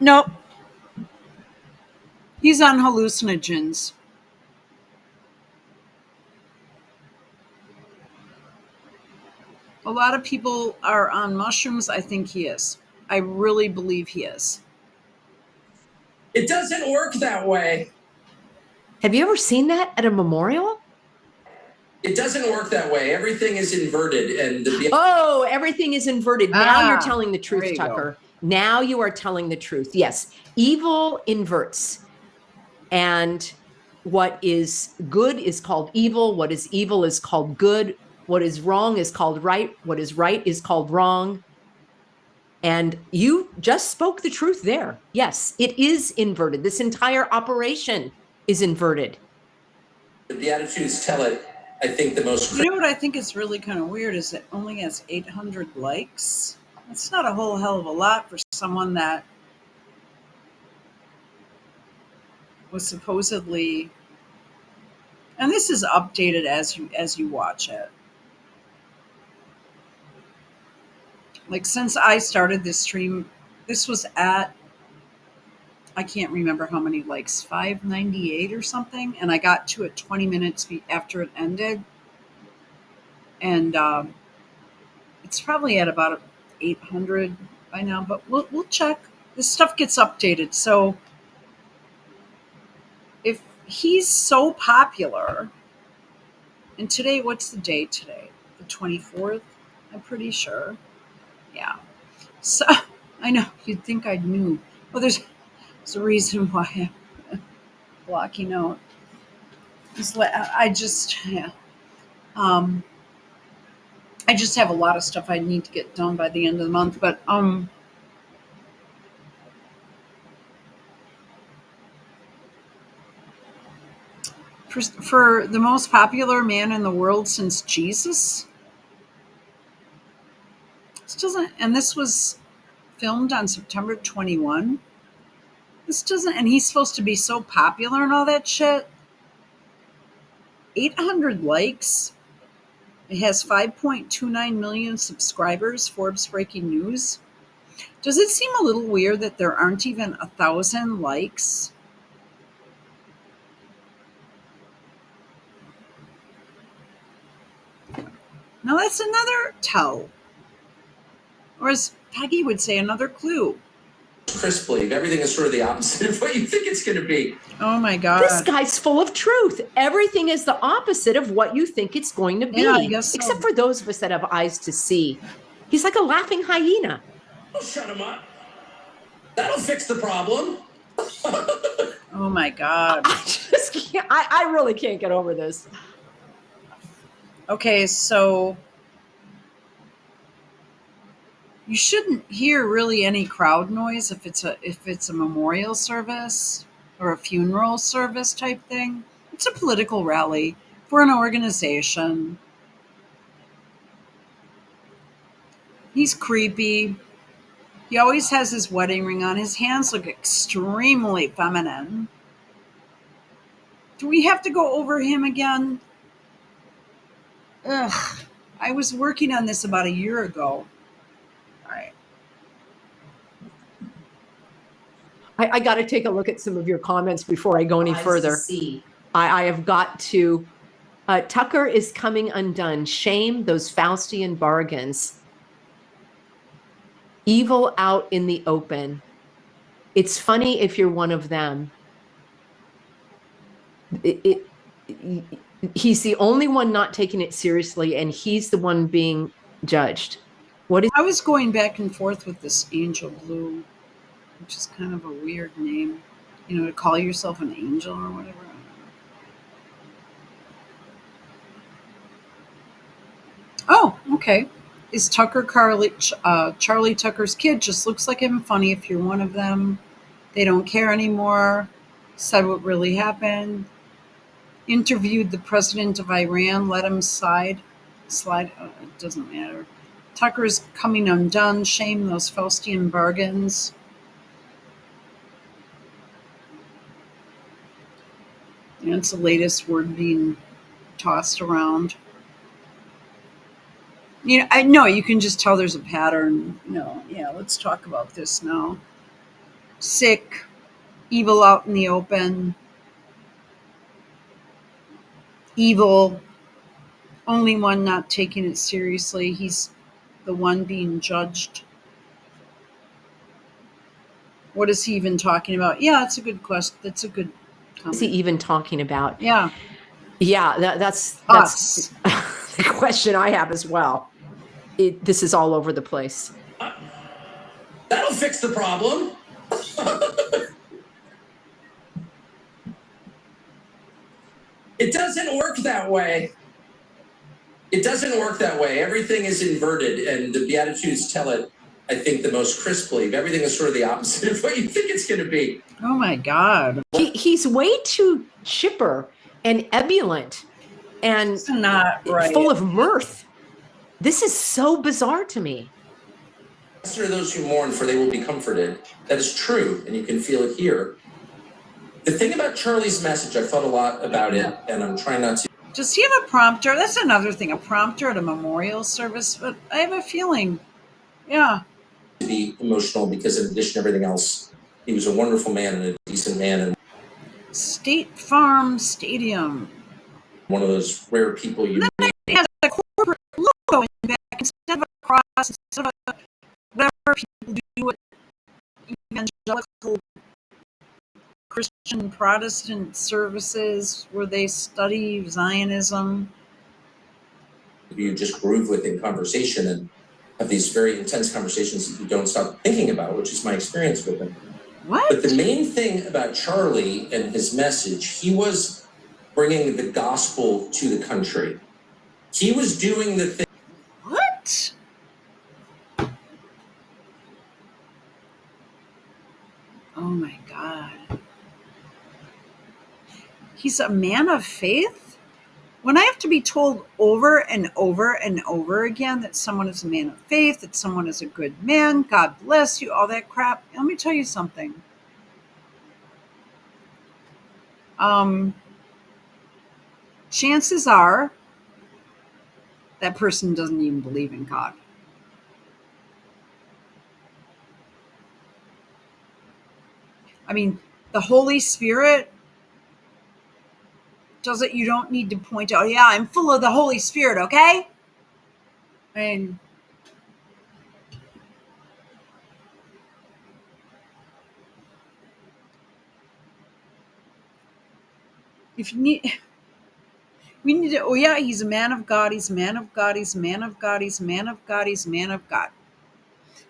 Nope. He's on hallucinogens. A lot of people are on mushrooms. I think he is. I really believe he is. It doesn't work that way. Have you ever seen that at a memorial? It doesn't work that way. Everything is inverted, and Oh, everything is inverted. Now you're Ah, telling the truth, there you go. Tucker. Now you are telling the truth. Yes, evil inverts. And what is good is called evil. What is evil is called good. What is wrong is called right. What is right is called wrong. And you just spoke the truth there. Yes, it is inverted. This entire operation is inverted. the attitudes tell it. I think the most. You know what I think is really kind of weird is it only has 800 likes. That's not a whole hell of a lot for someone that was supposedly, and this is updated as you watch it. Like since I started this stream, this was at, I can't remember how many likes, 598 or something, and I got to it 20 minutes after it ended, and it's probably at about 800 by now. But we'll check. This stuff gets updated, so if he's so popular, and today, what's the date today? The 24th, I'm pretty sure. Yeah. So I know you'd think I knew. Well, there's a reason why I'm blocking out. I just, yeah. I just have a lot of stuff I need to get done by the end of the month. But for the most popular man in the world since Jesus, this doesn't. And this was filmed on September 21. This doesn't. And he's supposed to be so popular and all that shit. 800 likes. It has 5.29 million subscribers. Forbes Breaking News. Does it seem a little weird that there aren't even 1,000 likes? Now that's another tell. Or as Peggy would say, another clue. Crisply, everything is sort of the opposite of what you think it's going to be. Oh my God. This guy's full of truth. Everything is the opposite of what you think it's going to be. Yeah, I guess so. Except for those of us that have eyes to see. He's like a laughing hyena. Don't shut him up. That'll fix the problem. Oh my God. I just can't, I really can't get over this. Okay, so you shouldn't hear really any crowd noise if it's a memorial service or a funeral service type thing. It's a political rally for an organization. He's creepy. He always has his wedding ring on. His hands look extremely feminine. Do we have to go over him again? Ugh. I was working on this about a year ago. All right. I got to take a look at some of your comments before I go any further. I have got to. Tucker is coming undone. Shame those Faustian bargains. Evil out in the open. It's funny if you're one of them. He's the only one not taking it seriously, and he's the one being judged. What is I was going back and forth with this Angel Blue, which is kind of a weird name. You know, to call yourself an angel or whatever. Oh, okay. Is Tucker Charlie Tucker's kid? Just looks like him. Funny if you're one of them. They don't care anymore. Said what really happened. Interviewed the president of Iran. Let him slide. It doesn't matter. Tucker's coming undone. Shame those Faustian bargains. And it's the latest word being tossed around. You know, I know you can just tell there's a pattern. No, yeah, let's talk about this now. Sick, evil out in the open, evil, only one not taking it seriously. He's the one being judged. What is he even talking about? Yeah, that's a good question. That's a good comment. he even talking about? Yeah. Yeah, that's Us. the question I have as well. This is all over the place. That'll fix the problem. It doesn't work that way. It doesn't work that way. Everything is inverted, and the Beatitudes tell it, I think, the most crisply. Everything is sort of the opposite of what you think it's going to be. Oh my God. He's way too chipper and ebullient and It's not right. full of mirth. This is so bizarre to me. Blessed are those who mourn, for they will be comforted. That is true, and you can feel it here. The thing about Charlie's message, I've thought a lot about it, and I'm trying not to. Does he have a prompter? That's another thing, a prompter at a memorial service. But I have a feeling, yeah. To be emotional, because in addition to everything else, he was a wonderful man and a decent man, and State Farm Stadium. one of those rare people you meet. It has a corporate logo in the back instead of a cross, instead of a whatever people do at evangelical Christian Protestant services where they study Zionism. You just groove with in conversation and have these very intense conversations that you don't stop thinking about, which is my experience with him. What? But the main thing about Charlie and his message, he was bringing the gospel to the country. He was doing the thing. What? Oh my God. He's a man of faith? When I have to be told over and over and over again that someone is a man of faith, that someone is a good man, God bless you, all that crap, let me tell you something. Chances are that person doesn't even believe in God. I mean, the Holy Spirit does it. You don't need to point out, yeah, I'm full of the Holy Spirit, okay? I mean, if you need, we need to, oh yeah, he's a man of God, he's a man of God, he's a man of God, he's a man of God, he's a man of God.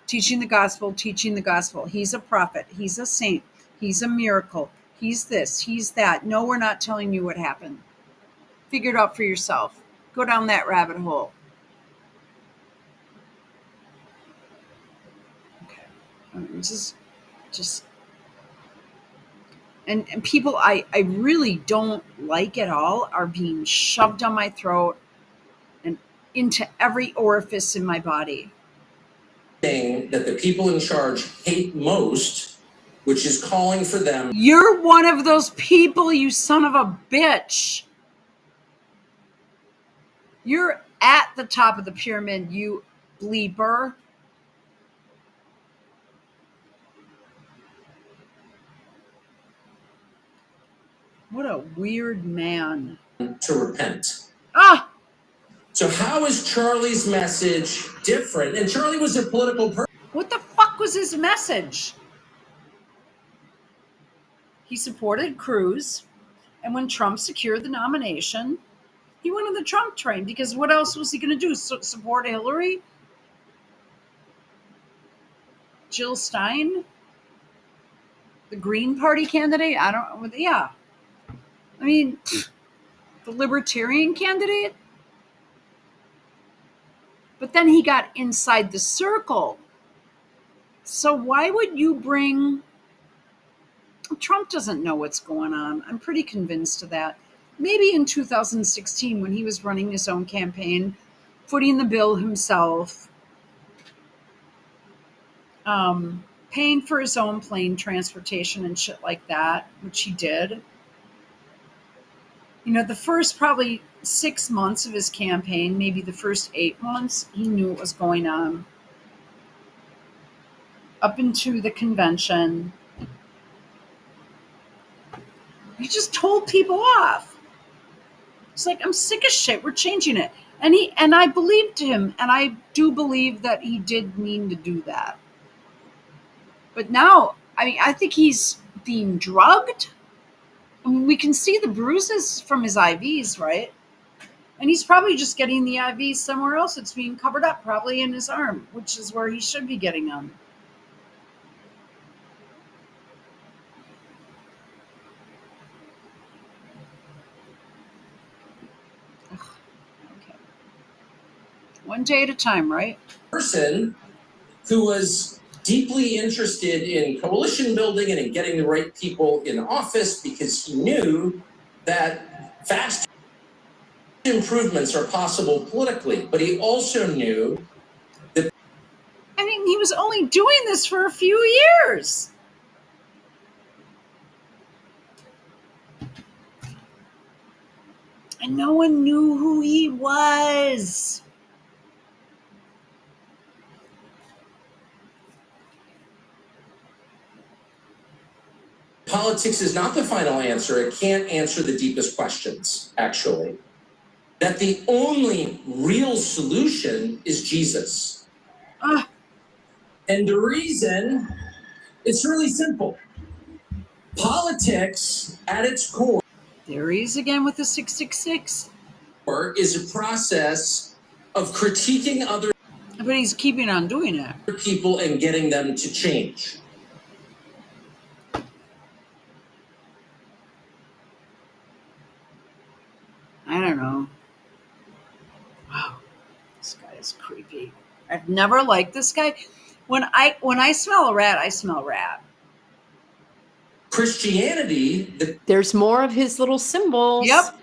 Teaching the gospel, teaching the gospel. He's a prophet, he's a saint, he's a miracle, he's this, he's that. No, we're not telling you what happened. Figure it out for yourself. Go down that rabbit hole. Okay. This is just and people I really don't like at all are being shoved down my throat and into every orifice in my body. Thing that the people in charge hate most, which is calling for them. You're one of those people, you son of a bitch. You're at the top of the pyramid, you bleeper. What a weird man. To repent. Ah! So how is Charlie's message different? And Charlie was a political person. What the fuck was his message? He supported Cruz, and when Trump secured the nomination, he went on the Trump train, because what else was he going to do? Support Hillary? Jill Stein? The Green Party candidate? I don't know. Yeah. I mean, the Libertarian candidate? But then he got inside the circle. So why would you bring... Trump doesn't know what's going on. I'm pretty convinced of that. Maybe in 2016, when he was running his own campaign, footing the bill himself, paying for his own plane transportation and shit like that, which he did. You know, the first probably 6 months of his campaign, maybe the first 8 months, he knew what was going on. Up into the convention, he just told people off. It's like, I'm sick of shit. We're changing it. And I believed him, and I do believe that he did mean to do that. But now, I mean, I think he's being drugged. I mean, we can see the bruises from his IVs, right? And he's probably just getting the IVs somewhere else. It's being covered up, probably in his arm, which is where he should be getting them. Okay. One day at a time, right? Person who was deeply interested in coalition building and in getting the right people in office, because he knew that fast improvements are possible politically. But he also knew that... I mean, he was only doing this for a few years. And no one knew who he was. Politics is not the final answer. It can't answer the deepest questions, actually. That the only real solution is Jesus. And the reason, it's really simple. Politics, at its core, There he is again with the 666. is a process of critiquing other But he's keeping on doing it. people and getting them to change. I don't know. Wow, this guy is creepy. I've never liked this guy. When I smell a rat, I smell rat. Christianity, the There's more of his little symbols. Yep.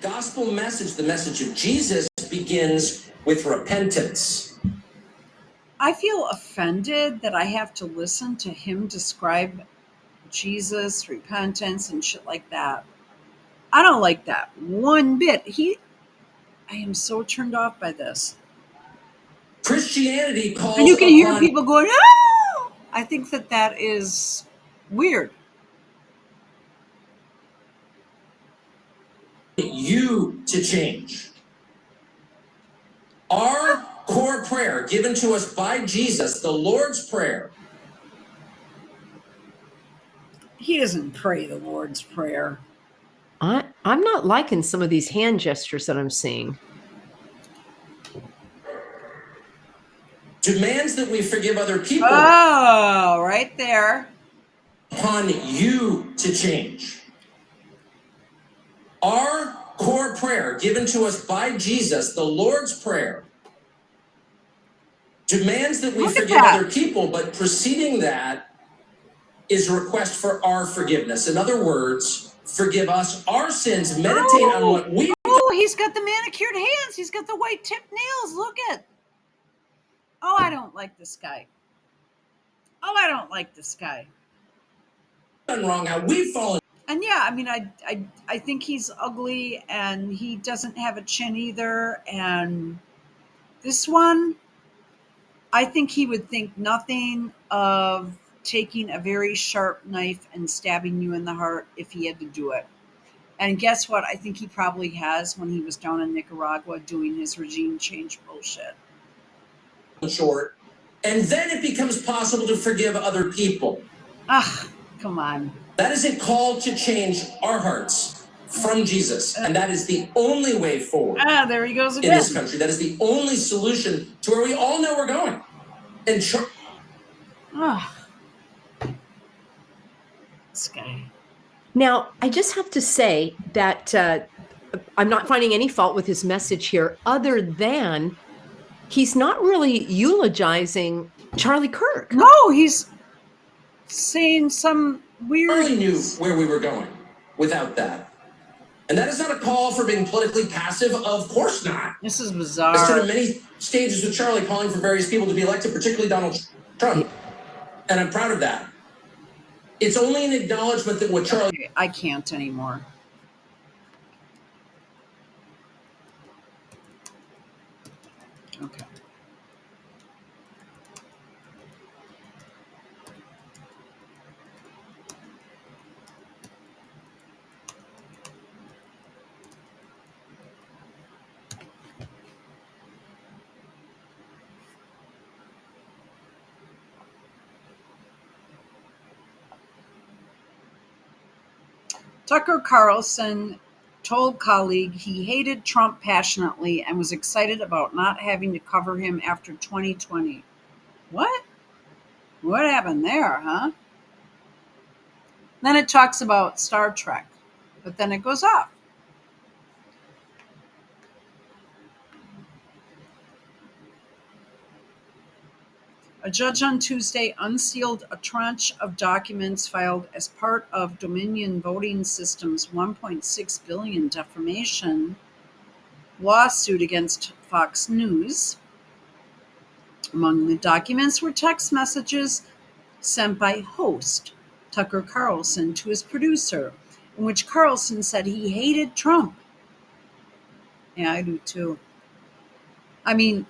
gospel message, the message of Jesus, begins with repentance. I feel offended that I have to listen to him describe Jesus, repentance, and shit like that. I don't like that one bit. I am so turned off by this. Christianity calls And you can hear upon people going, "Oh!" I think that is weird. you to change. Our core prayer given to us by Jesus, the Lord's Prayer, He doesn't pray the Lord's Prayer. I'm not liking some of these hand gestures that I'm seeing. demands that we forgive other people Oh, right there. upon you to change. Our core prayer given to us by Jesus, the Lord's Prayer, demands that we Look at forgive that. other people, but preceding that is a request for our forgiveness. In other words, forgive us our sins, meditate on what we... Oh, he's got the manicured hands. He's got the white tip nails. Look at. Oh, I don't like this guy. Oh, I don't like this guy. done wrong, how we've fallen... And yeah, I mean, I think he's ugly, and he doesn't have a chin either. And this one, I think he would think nothing of taking a very sharp knife and stabbing you in the heart if he had to do it. And guess what? I think he probably has when he was down in Nicaragua doing his regime change bullshit. short And then it becomes possible to forgive other people. Ah, come on. That is a call to change our hearts from Jesus. And that is the only way forward Ah, there he goes in again. this country. That is the only solution to where we all know we're going. And Ah, this guy. Now, I just have to say that I'm not finding any fault with his message here, other than he's not really eulogizing Charlie Kirk. No, he's saying some weird. Charlie knew where we were going without that. And that is not a call for being politically passive. Of course not. This is I stood bizarre. in many stages with Charlie calling for various people to be elected, particularly Donald Trump. And I'm proud of that. It's only an acknowledgement that what Charlie... Okay, I can't anymore. Okay. Tucker Carlson told colleague he hated Trump passionately and was excited about not having to cover him after 2020. What? What happened there, huh? Then it talks about Star Trek, but then it goes off. A judge on Tuesday unsealed a tranche of documents filed as part of Dominion Voting Systems' $1.6 billion defamation lawsuit against Fox News. Among the documents were text messages sent by host Tucker Carlson to his producer, in which Carlson said he hated Trump. Yeah, I do too. I mean,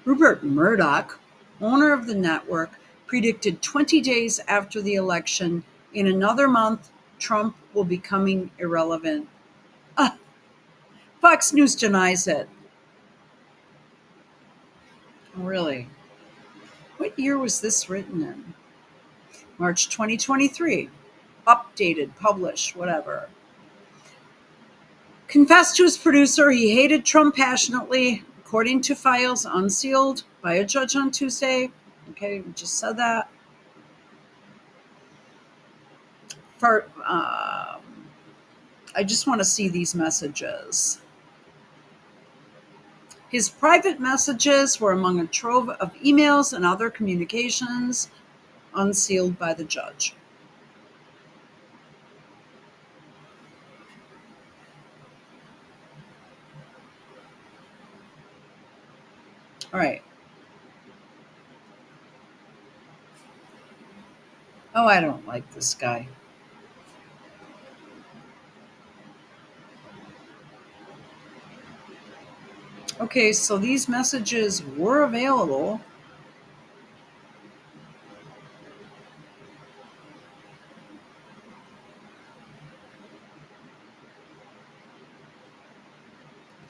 Rupert Murdoch, owner of the network, predicted 20 days after the election, in another month, Trump will be becoming irrelevant. Fox News denies it. Really? What year was this written in? March 2023. Updated, published, whatever. Confessed to his producer he hated Trump passionately, according to files unsealed by a judge on Tuesday. Okay, we just said that. I just want to see these messages. His private messages were among a trove of emails and other communications unsealed by the judge. All right. Oh, I don't like this guy. Okay, so these messages were available.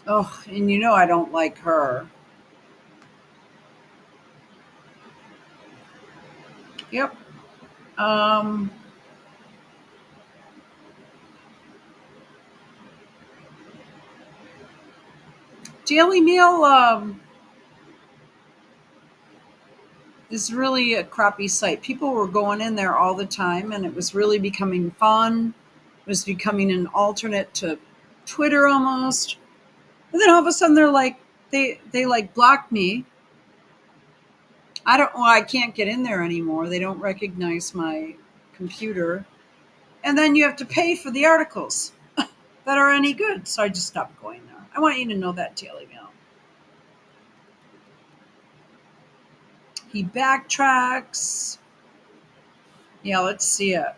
Oh, and you know I don't like her. Yep. Daily Mail is really a crappy site. People were going in there all the time, and it was really becoming fun. It was becoming an alternate to Twitter almost. And then all of a sudden they're like, they like blocked me. I can't get in there anymore. They don't recognize my computer. And then you have to pay for the articles that are any good. So I just stopped going there. I want you to know that, Daily Mail. He backtracks. Yeah, let's see it.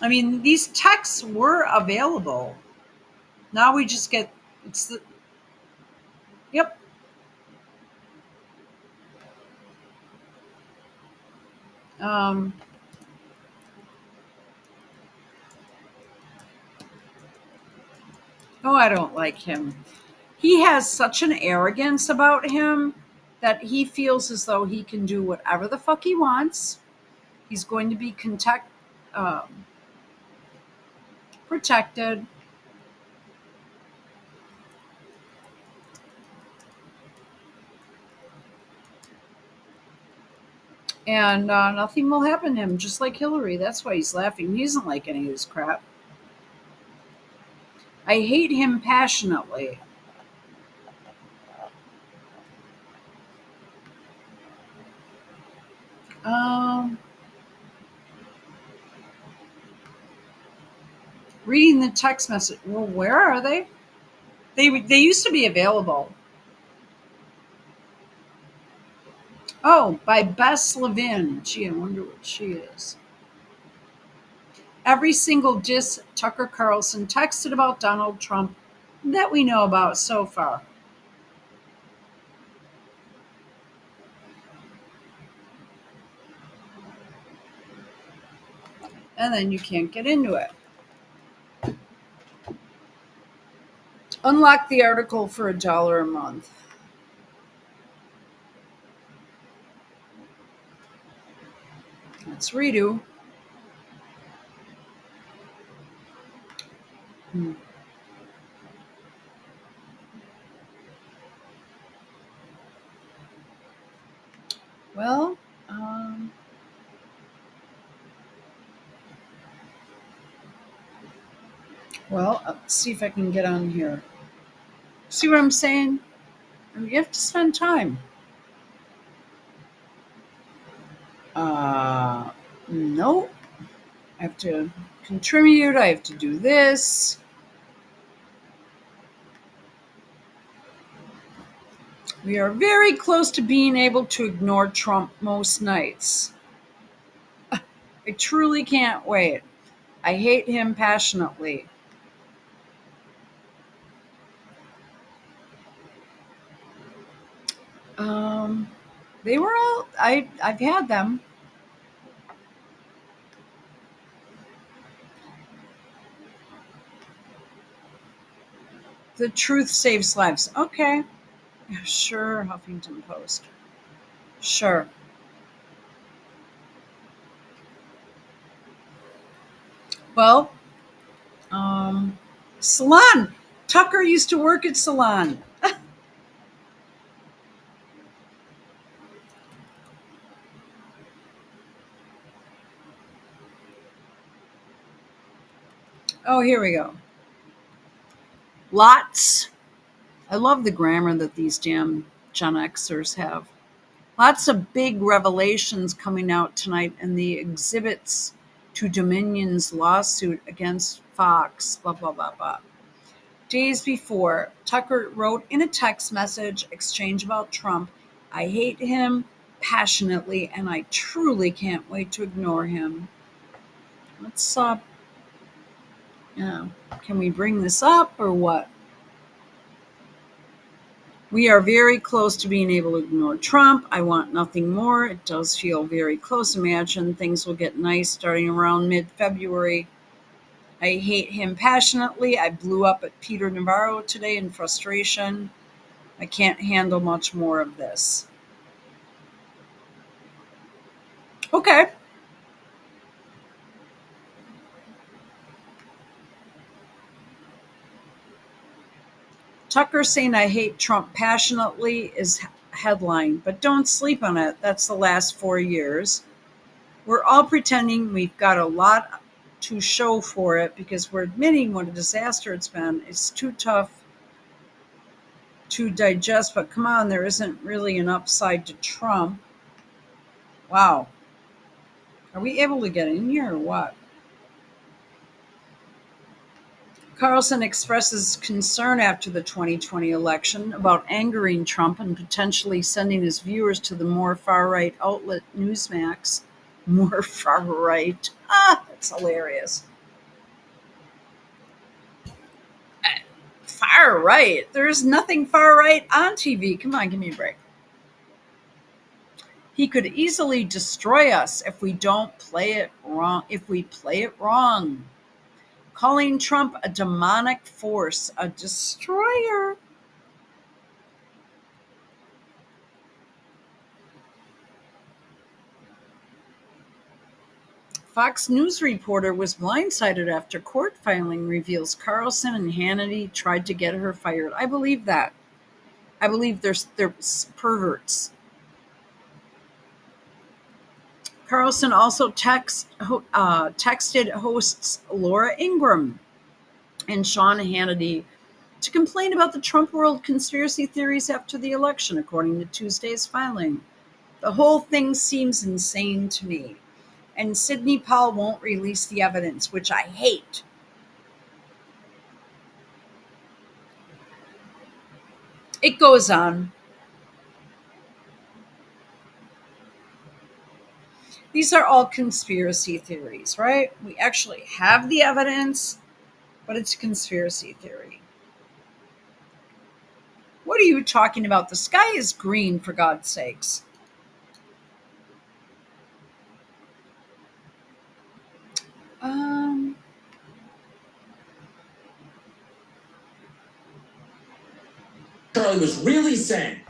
I mean, these texts were available. Now we just get, yep. Um, Oh, I don't like him. He has such an arrogance about him that he feels as though he can do whatever the fuck he wants. He's going to be protected. And nothing will happen to him, just like Hillary. That's why he's laughing. He doesn't like any of this crap. I hate him passionately. Um, Reading the text message. Well, where are they? They used to be available. Oh, by Bess Levin. Gee, I wonder what she is. Every single diss Tucker Carlson texted about Donald Trump that we know about so far. And then you can't get into it. Unlock the article for $1 a month. Let's redo. Well, let's see if I can get on here. See what I'm saying? You have to spend time. Nope. I have to contribute. I have to do this. We are very close to being able to ignore Trump most nights. I truly can't wait. I hate him passionately. They were all, I've had them. The truth saves lives. Okay. Sure, Huffington Post. Sure. Well, Salon. Tucker used to work at Salon. Oh, here we go. Lots. I love the grammar that these damn Gen Xers have. Lots of big revelations coming out tonight in the exhibits to Dominion's lawsuit against Fox, blah, blah, blah, blah. Days before, Tucker wrote in a text message exchange about Trump, I hate him passionately and I truly can't wait to ignore him. Let's can we bring this up or what? We are very close to being able to ignore Trump. I want nothing more. It does feel very close. Imagine things will get nice starting around mid-February. I hate him passionately. I blew up at Peter Navarro today in frustration. I can't handle much more of this. Okay. Tucker saying I hate Trump passionately is headline, but don't sleep on it. That's the last 4 years. We're all pretending we've got a lot to show for it because we're admitting what a disaster it's been. It's too tough to digest, but come on, there isn't really an upside to Trump. Wow. Are we able to get in here or what? Carlson expresses concern after the 2020 election about angering Trump and potentially sending his viewers to the more far-right outlet Newsmax. More far-right. That's hilarious. Far-right? There's nothing far-right on TV. Come on, give me a break. He could easily destroy us if we don't play it wrong. If we play it wrong. calling Trump a demonic force, a destroyer. Fox News reporter was blindsided after court filing reveals Carlson and Hannity tried to get her fired. I believe that. I believe they're perverts. Carlson also texted hosts Laura Ingraham and Sean Hannity to complain about the Trump world conspiracy theories after the election, according to Tuesday's filing. The whole thing seems insane to me. And Sidney Powell won't release the evidence, which I hate. It goes on. These are all conspiracy theories, right? We actually have the evidence, but it's a conspiracy theory. What are you talking about? The sky is green, for God's sakes. Charlie was really saying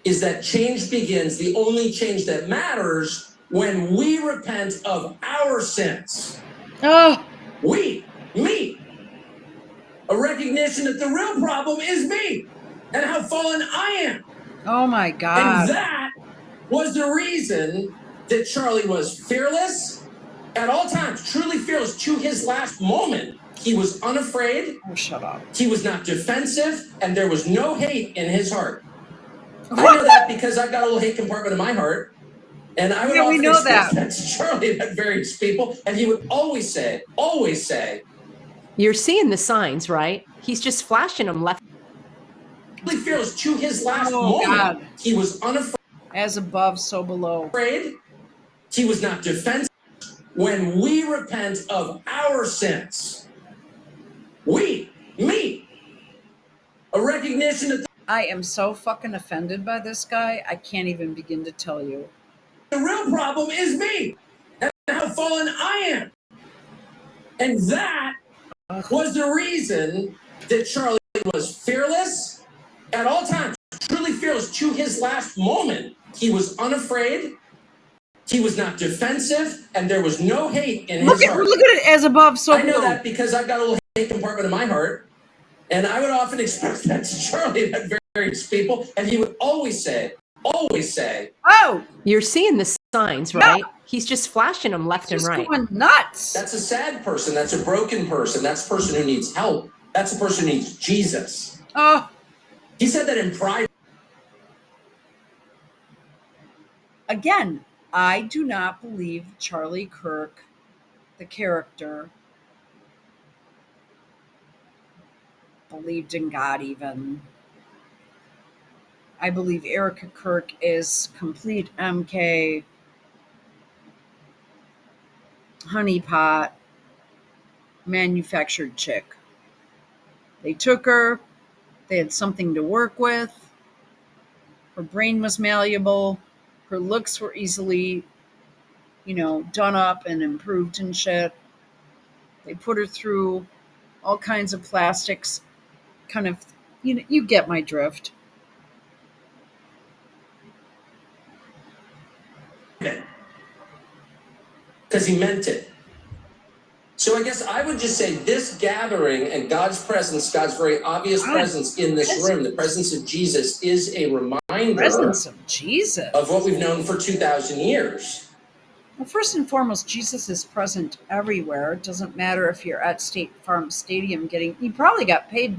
is that change begins, the only change that matters, when we repent of our sins. Oh, Me. A recognition that the real problem is me and how fallen I am. oh my God. And that was the reason that Charlie was fearless at all times, truly fearless to his last moment. He was unafraid. Oh, shut up. He was not defensive, and there was no hate in his heart. I know that because I've got a little hate compartment in my heart. And I would Yeah, we often know express that. that to Charlie about various people, and he would always say, You're seeing the signs, right? He's just flashing them left. really fearless to his last Oh, moment. God. He was unafraid. As above, so below. He was not defensive. When we repent of our sins, me, a recognition that I am so fucking offended by this guy. I can't even begin to tell you. the real problem is me and how fallen I am. And that was the reason that Charlie was fearless at all times, truly fearless to his last moment. He was unafraid. He was not defensive, and there was no hate in his heart. Look at it, as above, so I know below. that because I've got a little hate compartment in my heart, and I would often express that to Charlie about various people, and he would always say, oh, You're seeing the signs, right? He's just flashing them left and just right. going nuts. that's a sad person, that's a broken person, that's a person who needs help, that's a person who needs Jesus. Oh, He said that in private. again, I do not believe Charlie Kirk, the character, believed in God even. I believe Erica Kirk is complete MK honeypot manufactured chick. They took her, they had something to work with, her brain was malleable, her looks were easily, done up and improved and shit. They put her through all kinds of plastics, kind of, you get my drift. Because he meant it. So I guess I would just say this gathering and God's presence, God's very obvious presence in this room, the presence of Jesus, is a reminder Presence of Jesus. of what we've known for 2,000 years. Well, first and foremost, Jesus is present everywhere. It doesn't matter if you're at State Farm Stadium you probably got paid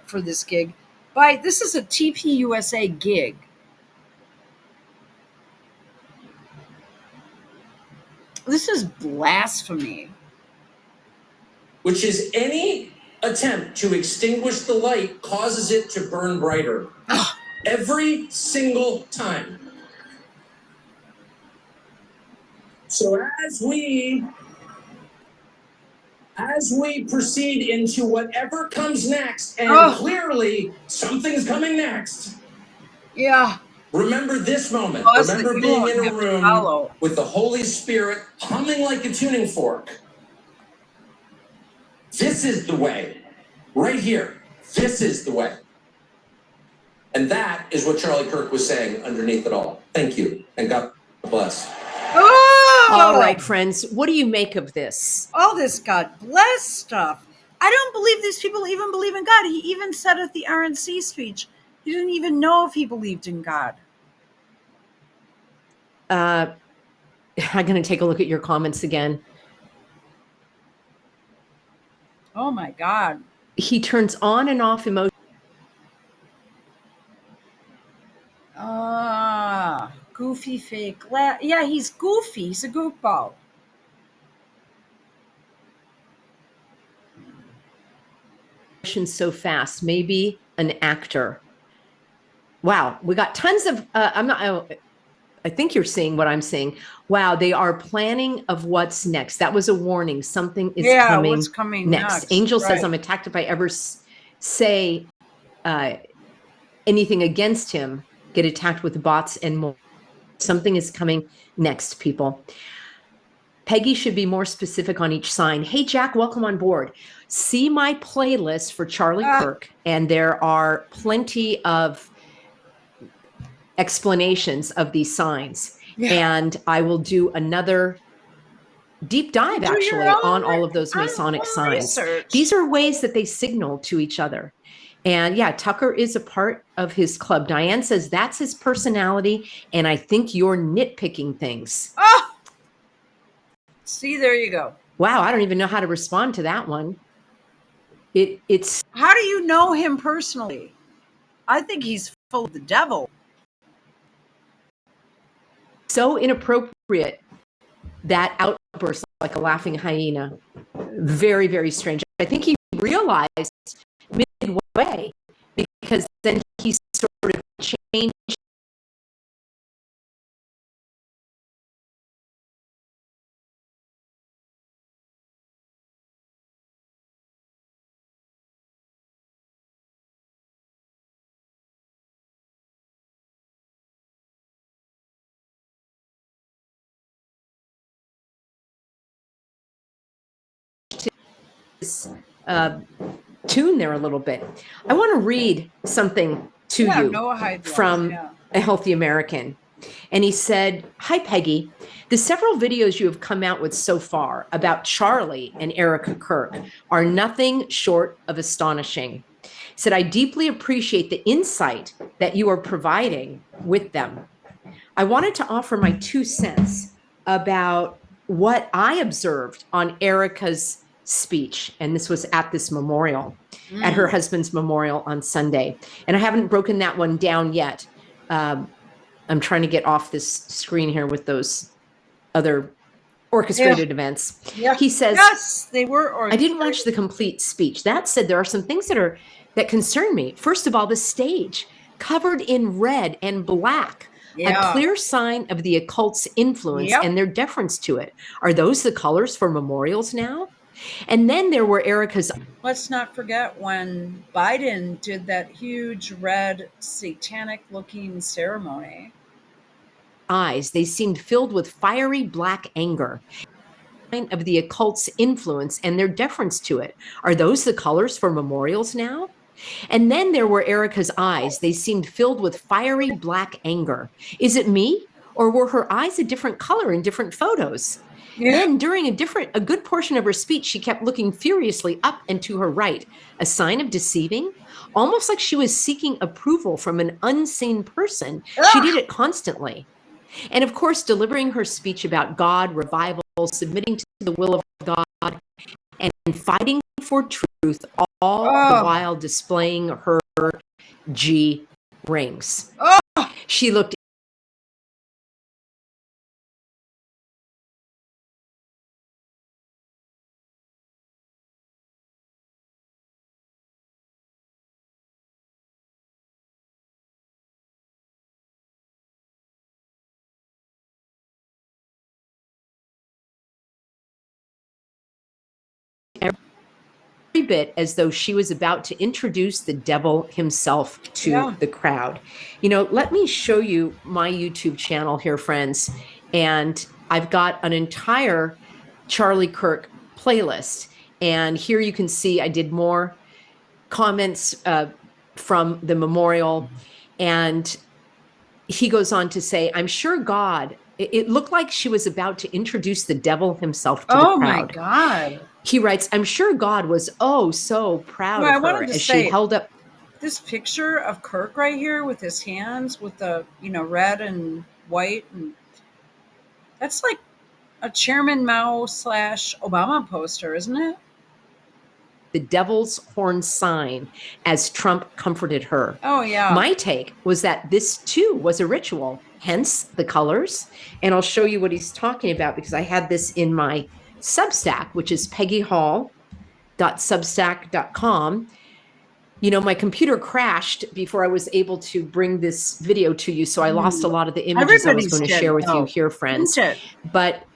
for this gig. This is a TPUSA gig. This is blasphemy. Which is any attempt to extinguish the light causes it to burn brighter. Every single time. So as we proceed into whatever comes next, and clearly something's coming next. Yeah. Remember this moment. Pause Remember that you being won't in a have to room follow. with the Holy Spirit humming like a tuning fork. This is the way. Right here. This is the way. And that is what Charlie Kirk was saying underneath it all. Thank you. And God bless. Oh! All right, friends, what do you make of this? All this God bless stuff. I don't believe these people even believe in God. He even said at the RNC speech, he didn't even know if he believed in God. I'm going to take a look at your comments again. Oh my God. He turns on and off emotion. Goofy fake. Yeah, he's goofy. He's a goofball. So fast, maybe an actor. Wow, we got tons of I think you're seeing what I'm saying. Wow, they are planning of what's next. That was a warning. Something is coming, what's coming next. Angel says, Right. I'm attacked if I ever say anything against him, get attacked with bots and more. Something is coming next, people. Peggy should be more specific on each sign. Hey, Jack, welcome on board. See my playlist for Charlie Kirk, and there are plenty of explanations of these signs. Yeah. And I will do another deep dive, actually, on all of those Masonic signs. Research. These are ways that they signal to each other. And yeah, Tucker is a part of his club. Diane says that's his personality, and I think you're nitpicking things. Oh! See, there you go. Wow, I don't even know how to respond to that one. It's How do you know him personally? I think he's full of the devil. so inappropriate, that outburst, like a laughing hyena. Very, very strange. I think he realized midway, because then he sort of changed. Tune there a little bit. I want to read something to you Noah Hyde from A Healthy American. And he said, hi, Peggy. The several videos you have come out with so far about Charlie and Erica Kirk are nothing short of astonishing. He said, I deeply appreciate the insight that you are providing with them. I wanted to offer my 2 cents about what I observed on Erica's speech. And this was at this memorial, at her husband's memorial on Sunday. And I haven't broken that one down yet. I'm trying to get off this screen here with those other orchestrated events. Yeah. He says, yes, they were. I didn't watch the complete speech. That said, there are some things that concern me. First of all, the stage covered in red and black. A clear sign of the occult's influence and their deference to it. Are those the colors for memorials now? And then there were Erica's. Let's not forget when Biden did that huge red satanic looking ceremony. Eyes, they seemed filled with fiery black anger. Of the occult's influence and their deference to it. Are those the colors for memorials now? And then there were Erica's eyes. They seemed filled with fiery black anger. Is it me? Or were her eyes a different color in different photos? Then during a good portion of her speech, she kept looking furiously up and to her right, a sign of deceiving, almost like she was seeking approval from an unseen person. She did it constantly. And of course, delivering her speech about God, revival, submitting to the will of God, and fighting for truth, all the while displaying her G rings. She looked every bit as though she was about to introduce the devil himself to the crowd. You know, let me show you my YouTube channel here, friends. And I've got an entire Charlie Kirk playlist. And here you can see I did more comments from the memorial. And he goes on to say, I'm sure God, it looked like she was about to introduce the devil himself to the Oh my crowd. God. He writes, I'm sure God was oh so proud Well, I of her wanted to as say- she held up. This picture of Kirk right here with his hands with the, red and white, and that's like a Chairman Mao / Obama poster, isn't it? The devil's horn sign as Trump comforted her. Oh, yeah. My take was that this too was a ritual, hence the colors. And I'll show you what he's talking about because I had this in my Substack, which is peggyhall.substack.com. My computer crashed before I was able to bring this video to you. So I lost a lot of the images I was going to share with you here, friends. But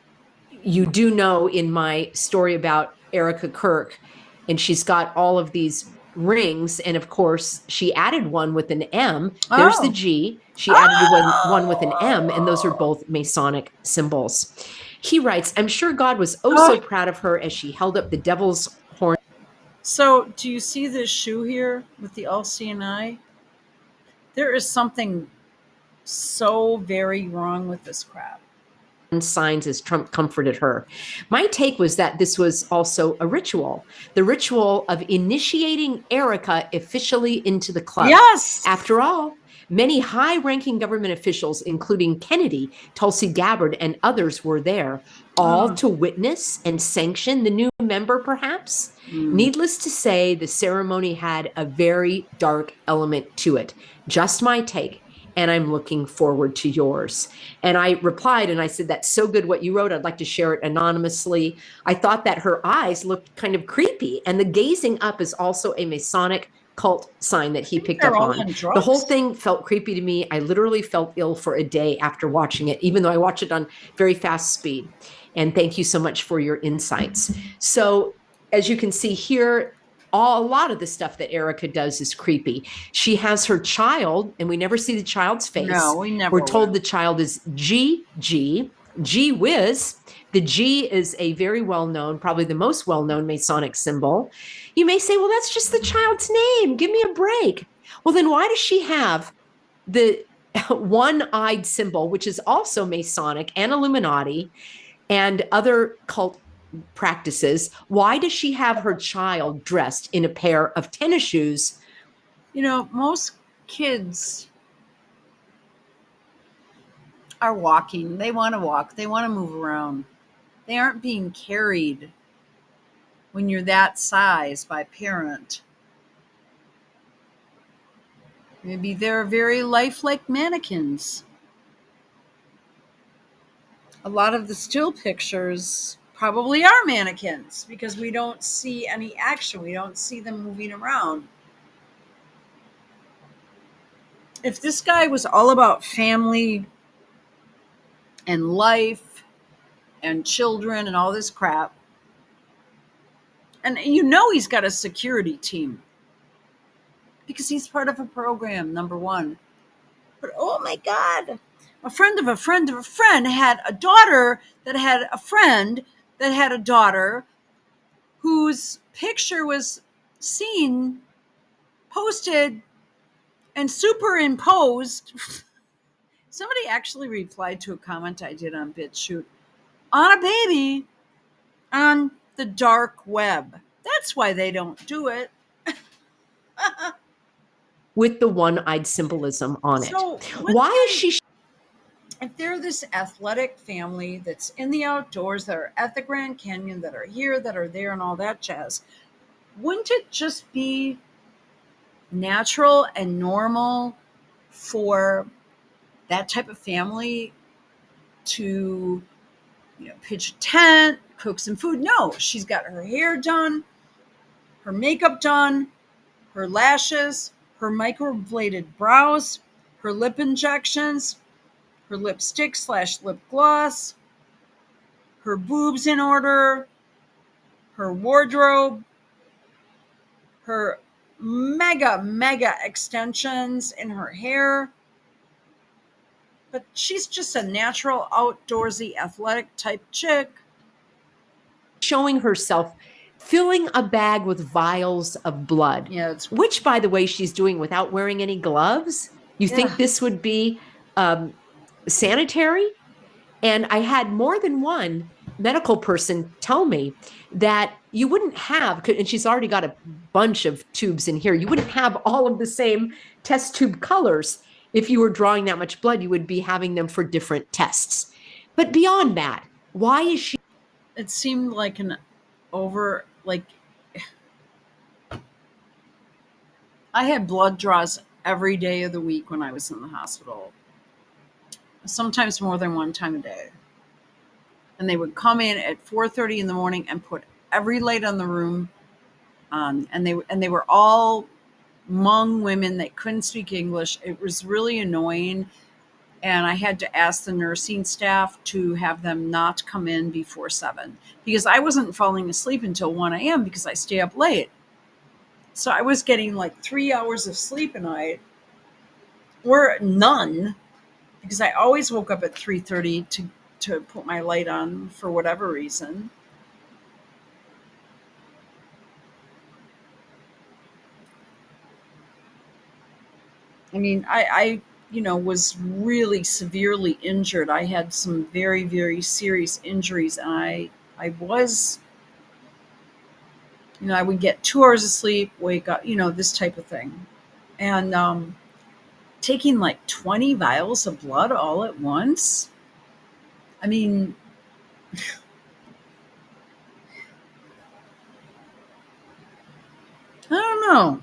you do know in my story about Erica Kirk, and she's got all of these rings. And of course, she added one with an M. There's the G. She added one with an M, and those are both Masonic symbols. He writes, I'm sure God was so proud of her as she held up the devil's horn. So, do you see this shoe here with the LCNI? There is something so very wrong with this crap. Signs as Trump comforted her. My take was that this was also a ritual, the ritual of initiating Erica officially into the club. Yes. After all, many high-ranking government officials, including Kennedy, Tulsi Gabbard, and others were there, all to witness and sanction the new member, perhaps. Needless to say, the ceremony had a very dark element to it. Just my take. And I'm looking forward to yours. And I replied and I said, that's so good what you wrote. I'd like to share it anonymously. I thought that her eyes looked kind of creepy. And the gazing up is also a Masonic cult sign that he picked up on. The whole thing felt creepy to me. I literally felt ill for a day after watching it, even though I watched it on very fast speed. And thank you so much for your insights. So as you can see here, a lot of the stuff that Erica does is creepy. She has her child, and we never see the child's face. No, we never. We're told the child is G Whiz. The G is a very well-known, probably the most well-known Masonic symbol. You may say, well, that's just the child's name. Give me a break. Well, then why does she have the one-eyed symbol, which is also Masonic and Illuminati and other cult practices? Why does she have her child dressed in a pair of tennis shoes? Most kids are walking. They want to walk. They want to move around. They aren't being carried when you're that size by a parent. Maybe they're very lifelike mannequins. A lot of the still pictures probably are mannequins because we don't see any action. We don't see them moving around. If this guy was all about family and life and children and all this crap, and he's got a security team because he's part of a program, number one. But oh my God, a friend of a friend of a friend had a daughter that had a friend that had a daughter whose picture was seen, posted, and superimposed. Somebody actually replied to a comment I did on BitChute on a baby on the dark web. That's why they don't do it. With the one-eyed symbolism on it. So why is she? If they're this athletic family that's in the outdoors, that are at the Grand Canyon, that are here, that are there, and all that jazz, wouldn't it just be natural and normal for that type of family to, pitch a tent, cook some food? No, she's got her hair done, her makeup done, her lashes, her microbladed brows, her lip injections, her lipstick / lip gloss, her boobs in order, her wardrobe, her mega extensions in her hair. But she's just a natural, outdoorsy, athletic type chick. Showing herself filling a bag with vials of blood, Yeah, it's which, by the way, she's doing without wearing any gloves. You Yeah. think this would be sanitary? And I had more than one medical person tell me that you wouldn't have, and she's already got a bunch of tubes in here, you wouldn't have all of the same test tube colors. If you were drawing that much blood, you would be having them for different tests. But beyond that, why is she? It seemed like I had blood draws every day of the week when I was in the hospital, sometimes more than one time a day. And they would come in at 4:30 in the morning and put every light on the room on, and they were all Hmong women that couldn't speak English. It was really annoying, and I had to ask the nursing staff to have them not come in before 7 because I wasn't falling asleep until 1 a.m. because I stay up late. So I was getting like 3 hours of sleep a night, or none, because I always woke up at 3:30 to put my light on for whatever reason. I mean, I was really severely injured. I had some very, very serious injuries, and I was, I would get 2 hours of sleep, wake up, this type of thing. And taking like 20 vials of blood all at once. I mean, I don't know.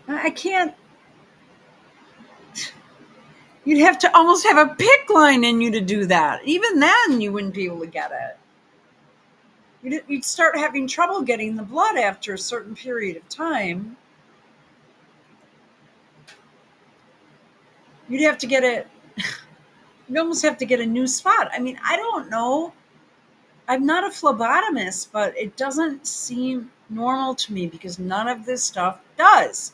I can't. You'd have to almost have a PICC line in you to do that. Even then, you wouldn't be able to get it. You'd start having trouble getting the blood after a certain period of time. You'd have to get it. You'd almost have to get a new spot. I mean, I don't know. I'm not a phlebotomist, but it doesn't seem normal to me because none of this stuff does.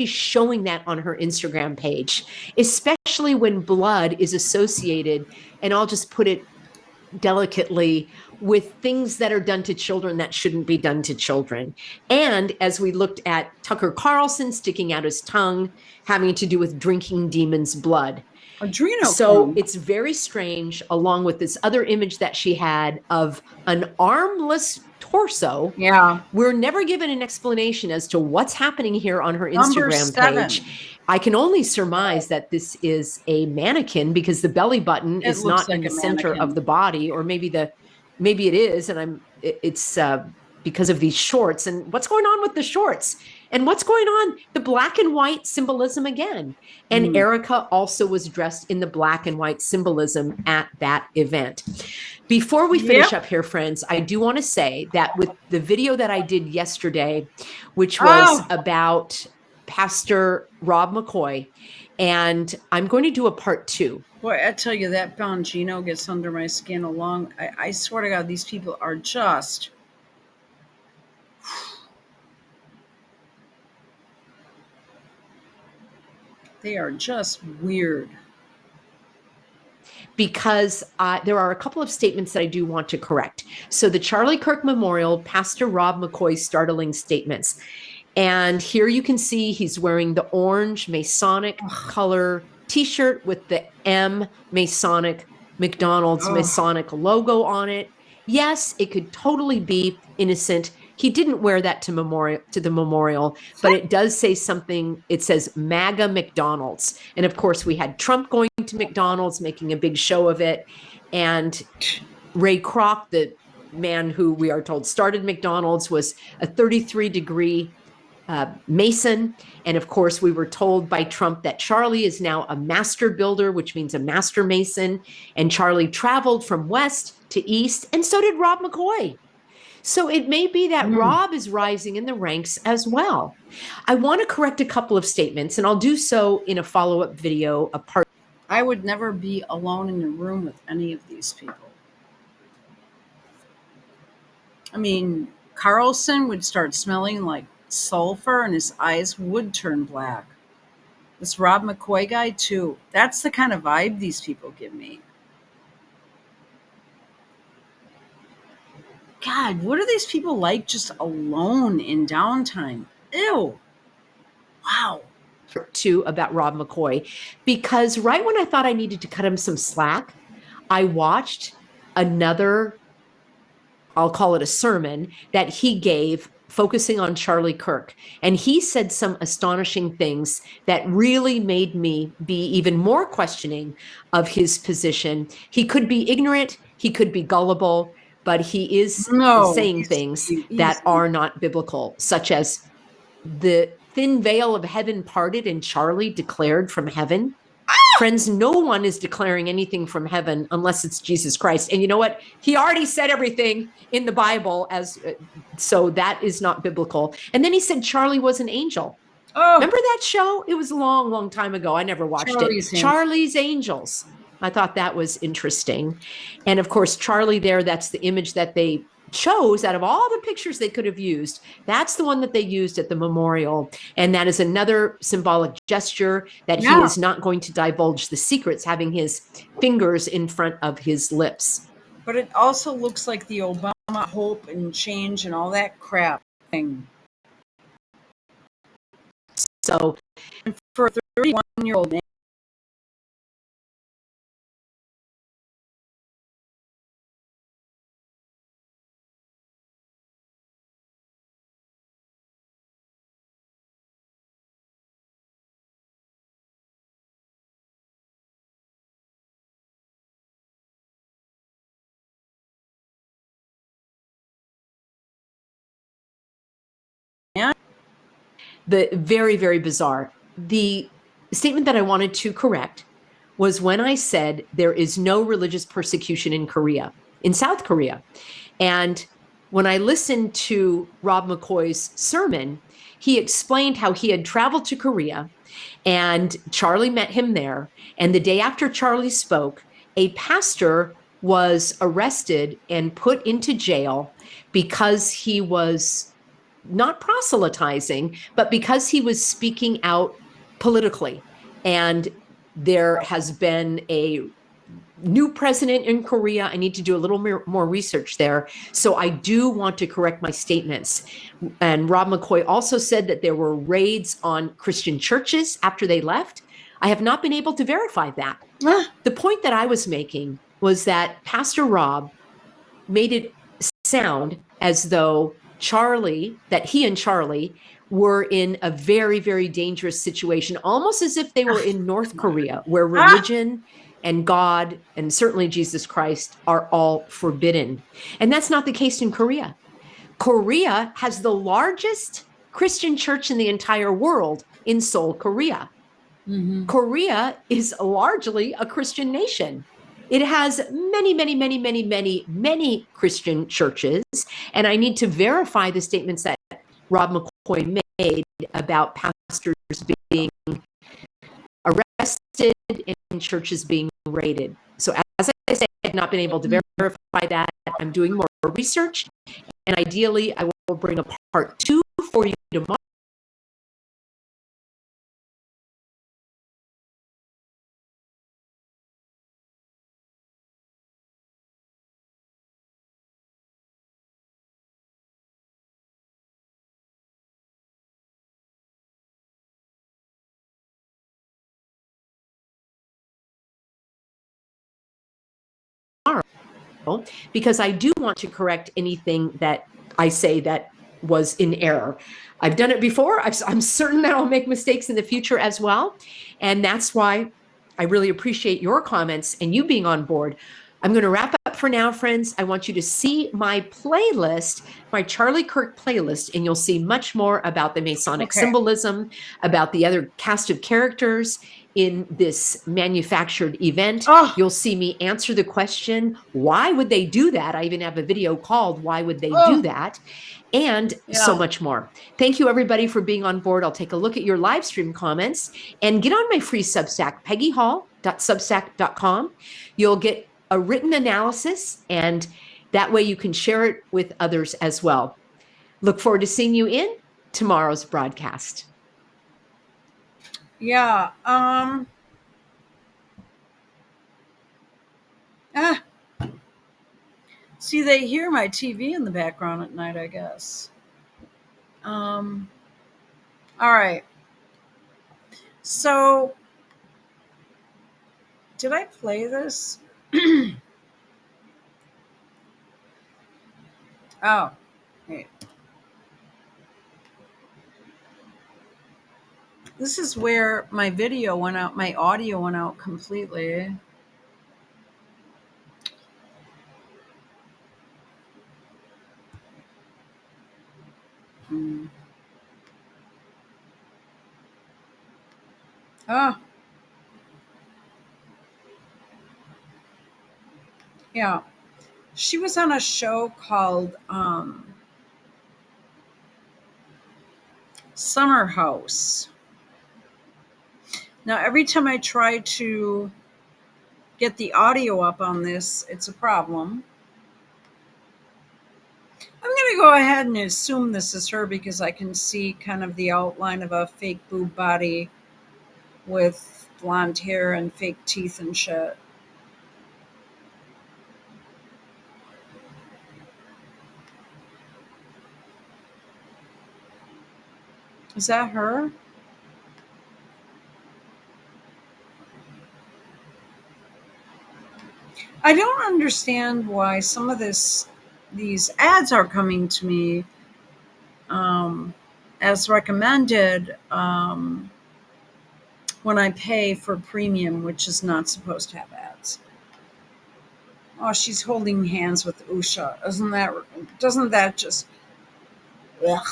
She's showing that on her Instagram page, especially when blood is associated, and I'll just put it delicately, with things that are done to children that shouldn't be done to children. And as we looked at Tucker Carlson sticking out his tongue, having to do with drinking demons' blood. Adrenochrome. So it's very strange, along with this other image that she had of an armless torso. Yeah. We're never given an explanation as to what's happening here on her Number Instagram 7. page. I can only surmise that this is a mannequin because the belly button It is looks not in like the a center mannequin. of the body, or maybe it is, and it's because of these shorts. And what's going on with the shorts? And what's going on? The black and white symbolism again. And Erica also was dressed in the black and white symbolism at that event. Before we finish up here, friends, I do want to say that with the video that I did yesterday, which was about Pastor Rob McCoy, and I'm going to do a part 2. Boy, I tell you, that Bongino gets under my skin along. I swear to God, these people are just... They are just weird. Because there are a couple of statements that I do want to correct. So the Charlie Kirk Memorial, Pastor Rob McCoy's startling statements. And here you can see he's wearing the orange Masonic color t-shirt with the M Masonic, McDonald's Masonic logo on it. Yes, it could totally be innocent. He didn't wear that to the memorial, but it does say something. It says MAGA McDonald's. And of course, we had Trump going to McDonald's, making a big show of it. And Ray Kroc, the man who we are told started McDonald's, was a 33-degree Mason. And of course, we were told by Trump that Charlie is now a master builder, which means a master Mason. And Charlie traveled from west to east, and so did Rob McCoy. So it may be that Rob is rising in the ranks as well. I want to correct a couple of statements, and I'll do so in a follow-up video. I would never be alone in a room with any of these people. I mean, Carlson would start smelling like sulfur and his eyes would turn black. This Rob McCoy guy, too. That's the kind of vibe these people give me. God, what are these people like just alone in downtime? Ew. Wow. Too about Rob McCoy, because right when I thought I needed to cut him some slack, I watched another, I'll call it a sermon, that he gave focusing on Charlie Kirk. And he said some astonishing things that really made me be even more questioning of his position. He could be ignorant, he could be gullible, but he is No, saying things easy, that easy. are not biblical, such as the thin veil of heaven parted and Charlie declared from heaven. Friends, no one is declaring anything from heaven unless it's Jesus Christ. And you know what? He already said everything in the Bible, as so that is not biblical. And then he said Charlie was an angel. Oh, Remember that show? It was a long, long time ago. I never watched Charlie's it. Angels. Charlie's Angels. I thought that was interesting. And of course, Charlie there, that's the image that they chose out of all the pictures they could have used. That's the one that they used at the memorial. And that is another symbolic gesture that he Yeah. is not going to divulge the secrets, having his fingers in front of his lips. But it also looks like the Obama hope and change and all that crap thing. So And for a 31-year-old man, the very, very bizarre. The statement that I wanted to correct was when I said there is no religious persecution in Korea, in South Korea. And when I listened to Rob McCoy's sermon, he explained how he had traveled to Korea and Charlie met him there. And the day after Charlie spoke, a pastor was arrested and put into jail because he was not proselytizing, but because he was speaking out politically. And there has been a new president in Korea. I need to do a little more research there. So I do want to correct my statements. And Rob McCoy also said that there were raids on Christian churches after they left. I have not been able to verify that. The point that I was making was that Pastor Rob made it sound as though Charlie, that he and Charlie were in a very, very dangerous situation, almost as if they were in North Korea, where religion and God, and certainly Jesus Christ, are all forbidden. And that's not the case in Korea. Korea has the largest Christian church in the entire world in Seoul, Korea. mm-hmm. Korea is largely a Christian nation. It has many, many, many, many, many, many Christian churches. And I need to verify the statements that Rob McCoy made about pastors being arrested and churches being raided. So as I said, I have not been able to verify that. I'm doing more research. And ideally, I will bring a part 2 for you tomorrow. Because I do want to correct anything that I say that was in error. I've done it before. I'm certain that I'll make mistakes in the future as well. And that's why I really appreciate your comments and you being on board. I'm going to wrap up for now, friends. I want you to see my playlist, my Charlie Kirk playlist, and you'll see much more about the Masonic symbolism, about the other cast of characters in this manufactured event. You'll see me answer the question, why would they do that? I even have a video called, Why Would They Do That? And so much more. Thank you, everybody, for being on board. I'll take a look at your live stream comments and get on my free Substack, peggyhall.substack.com. You'll get a written analysis, and that way you can share it with others as well. Look forward to seeing you in tomorrow's broadcast. Yeah. See, they hear my TV in the background at night, I guess. All right. So, did I play this? Oh, wait. This is where my video went out, my audio went out completely. Oh, yeah. She was on a show called Summer House. Now, every time I try to get the audio up on this, it's a problem. I'm going to go ahead and assume this is her because I can see kind of the outline of a fake boob body with blonde hair and fake teeth and shit. Is that her? I don't understand why some of these ads are coming to me as recommended when I pay for premium, which is not supposed to have ads. Oh, she's holding hands with Usha. Doesn't that just, ugh.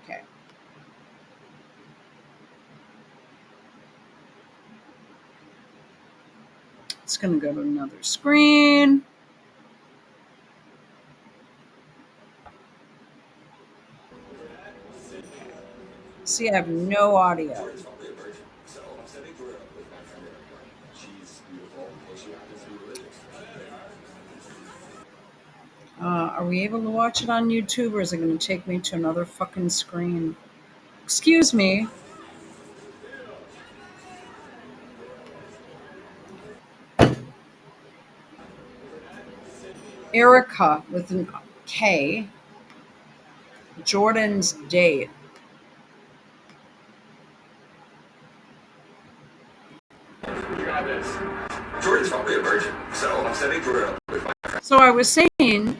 Okay. It's going to go to another screen. See, I have no audio. Are we able to watch it on YouTube, or is it going to take me to another fucking screen? Excuse me. Erica with an K. Jordan's date. Jordan's probably a virgin, so I'm setting Jordan up with my friend. So I was saying,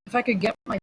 if I could get my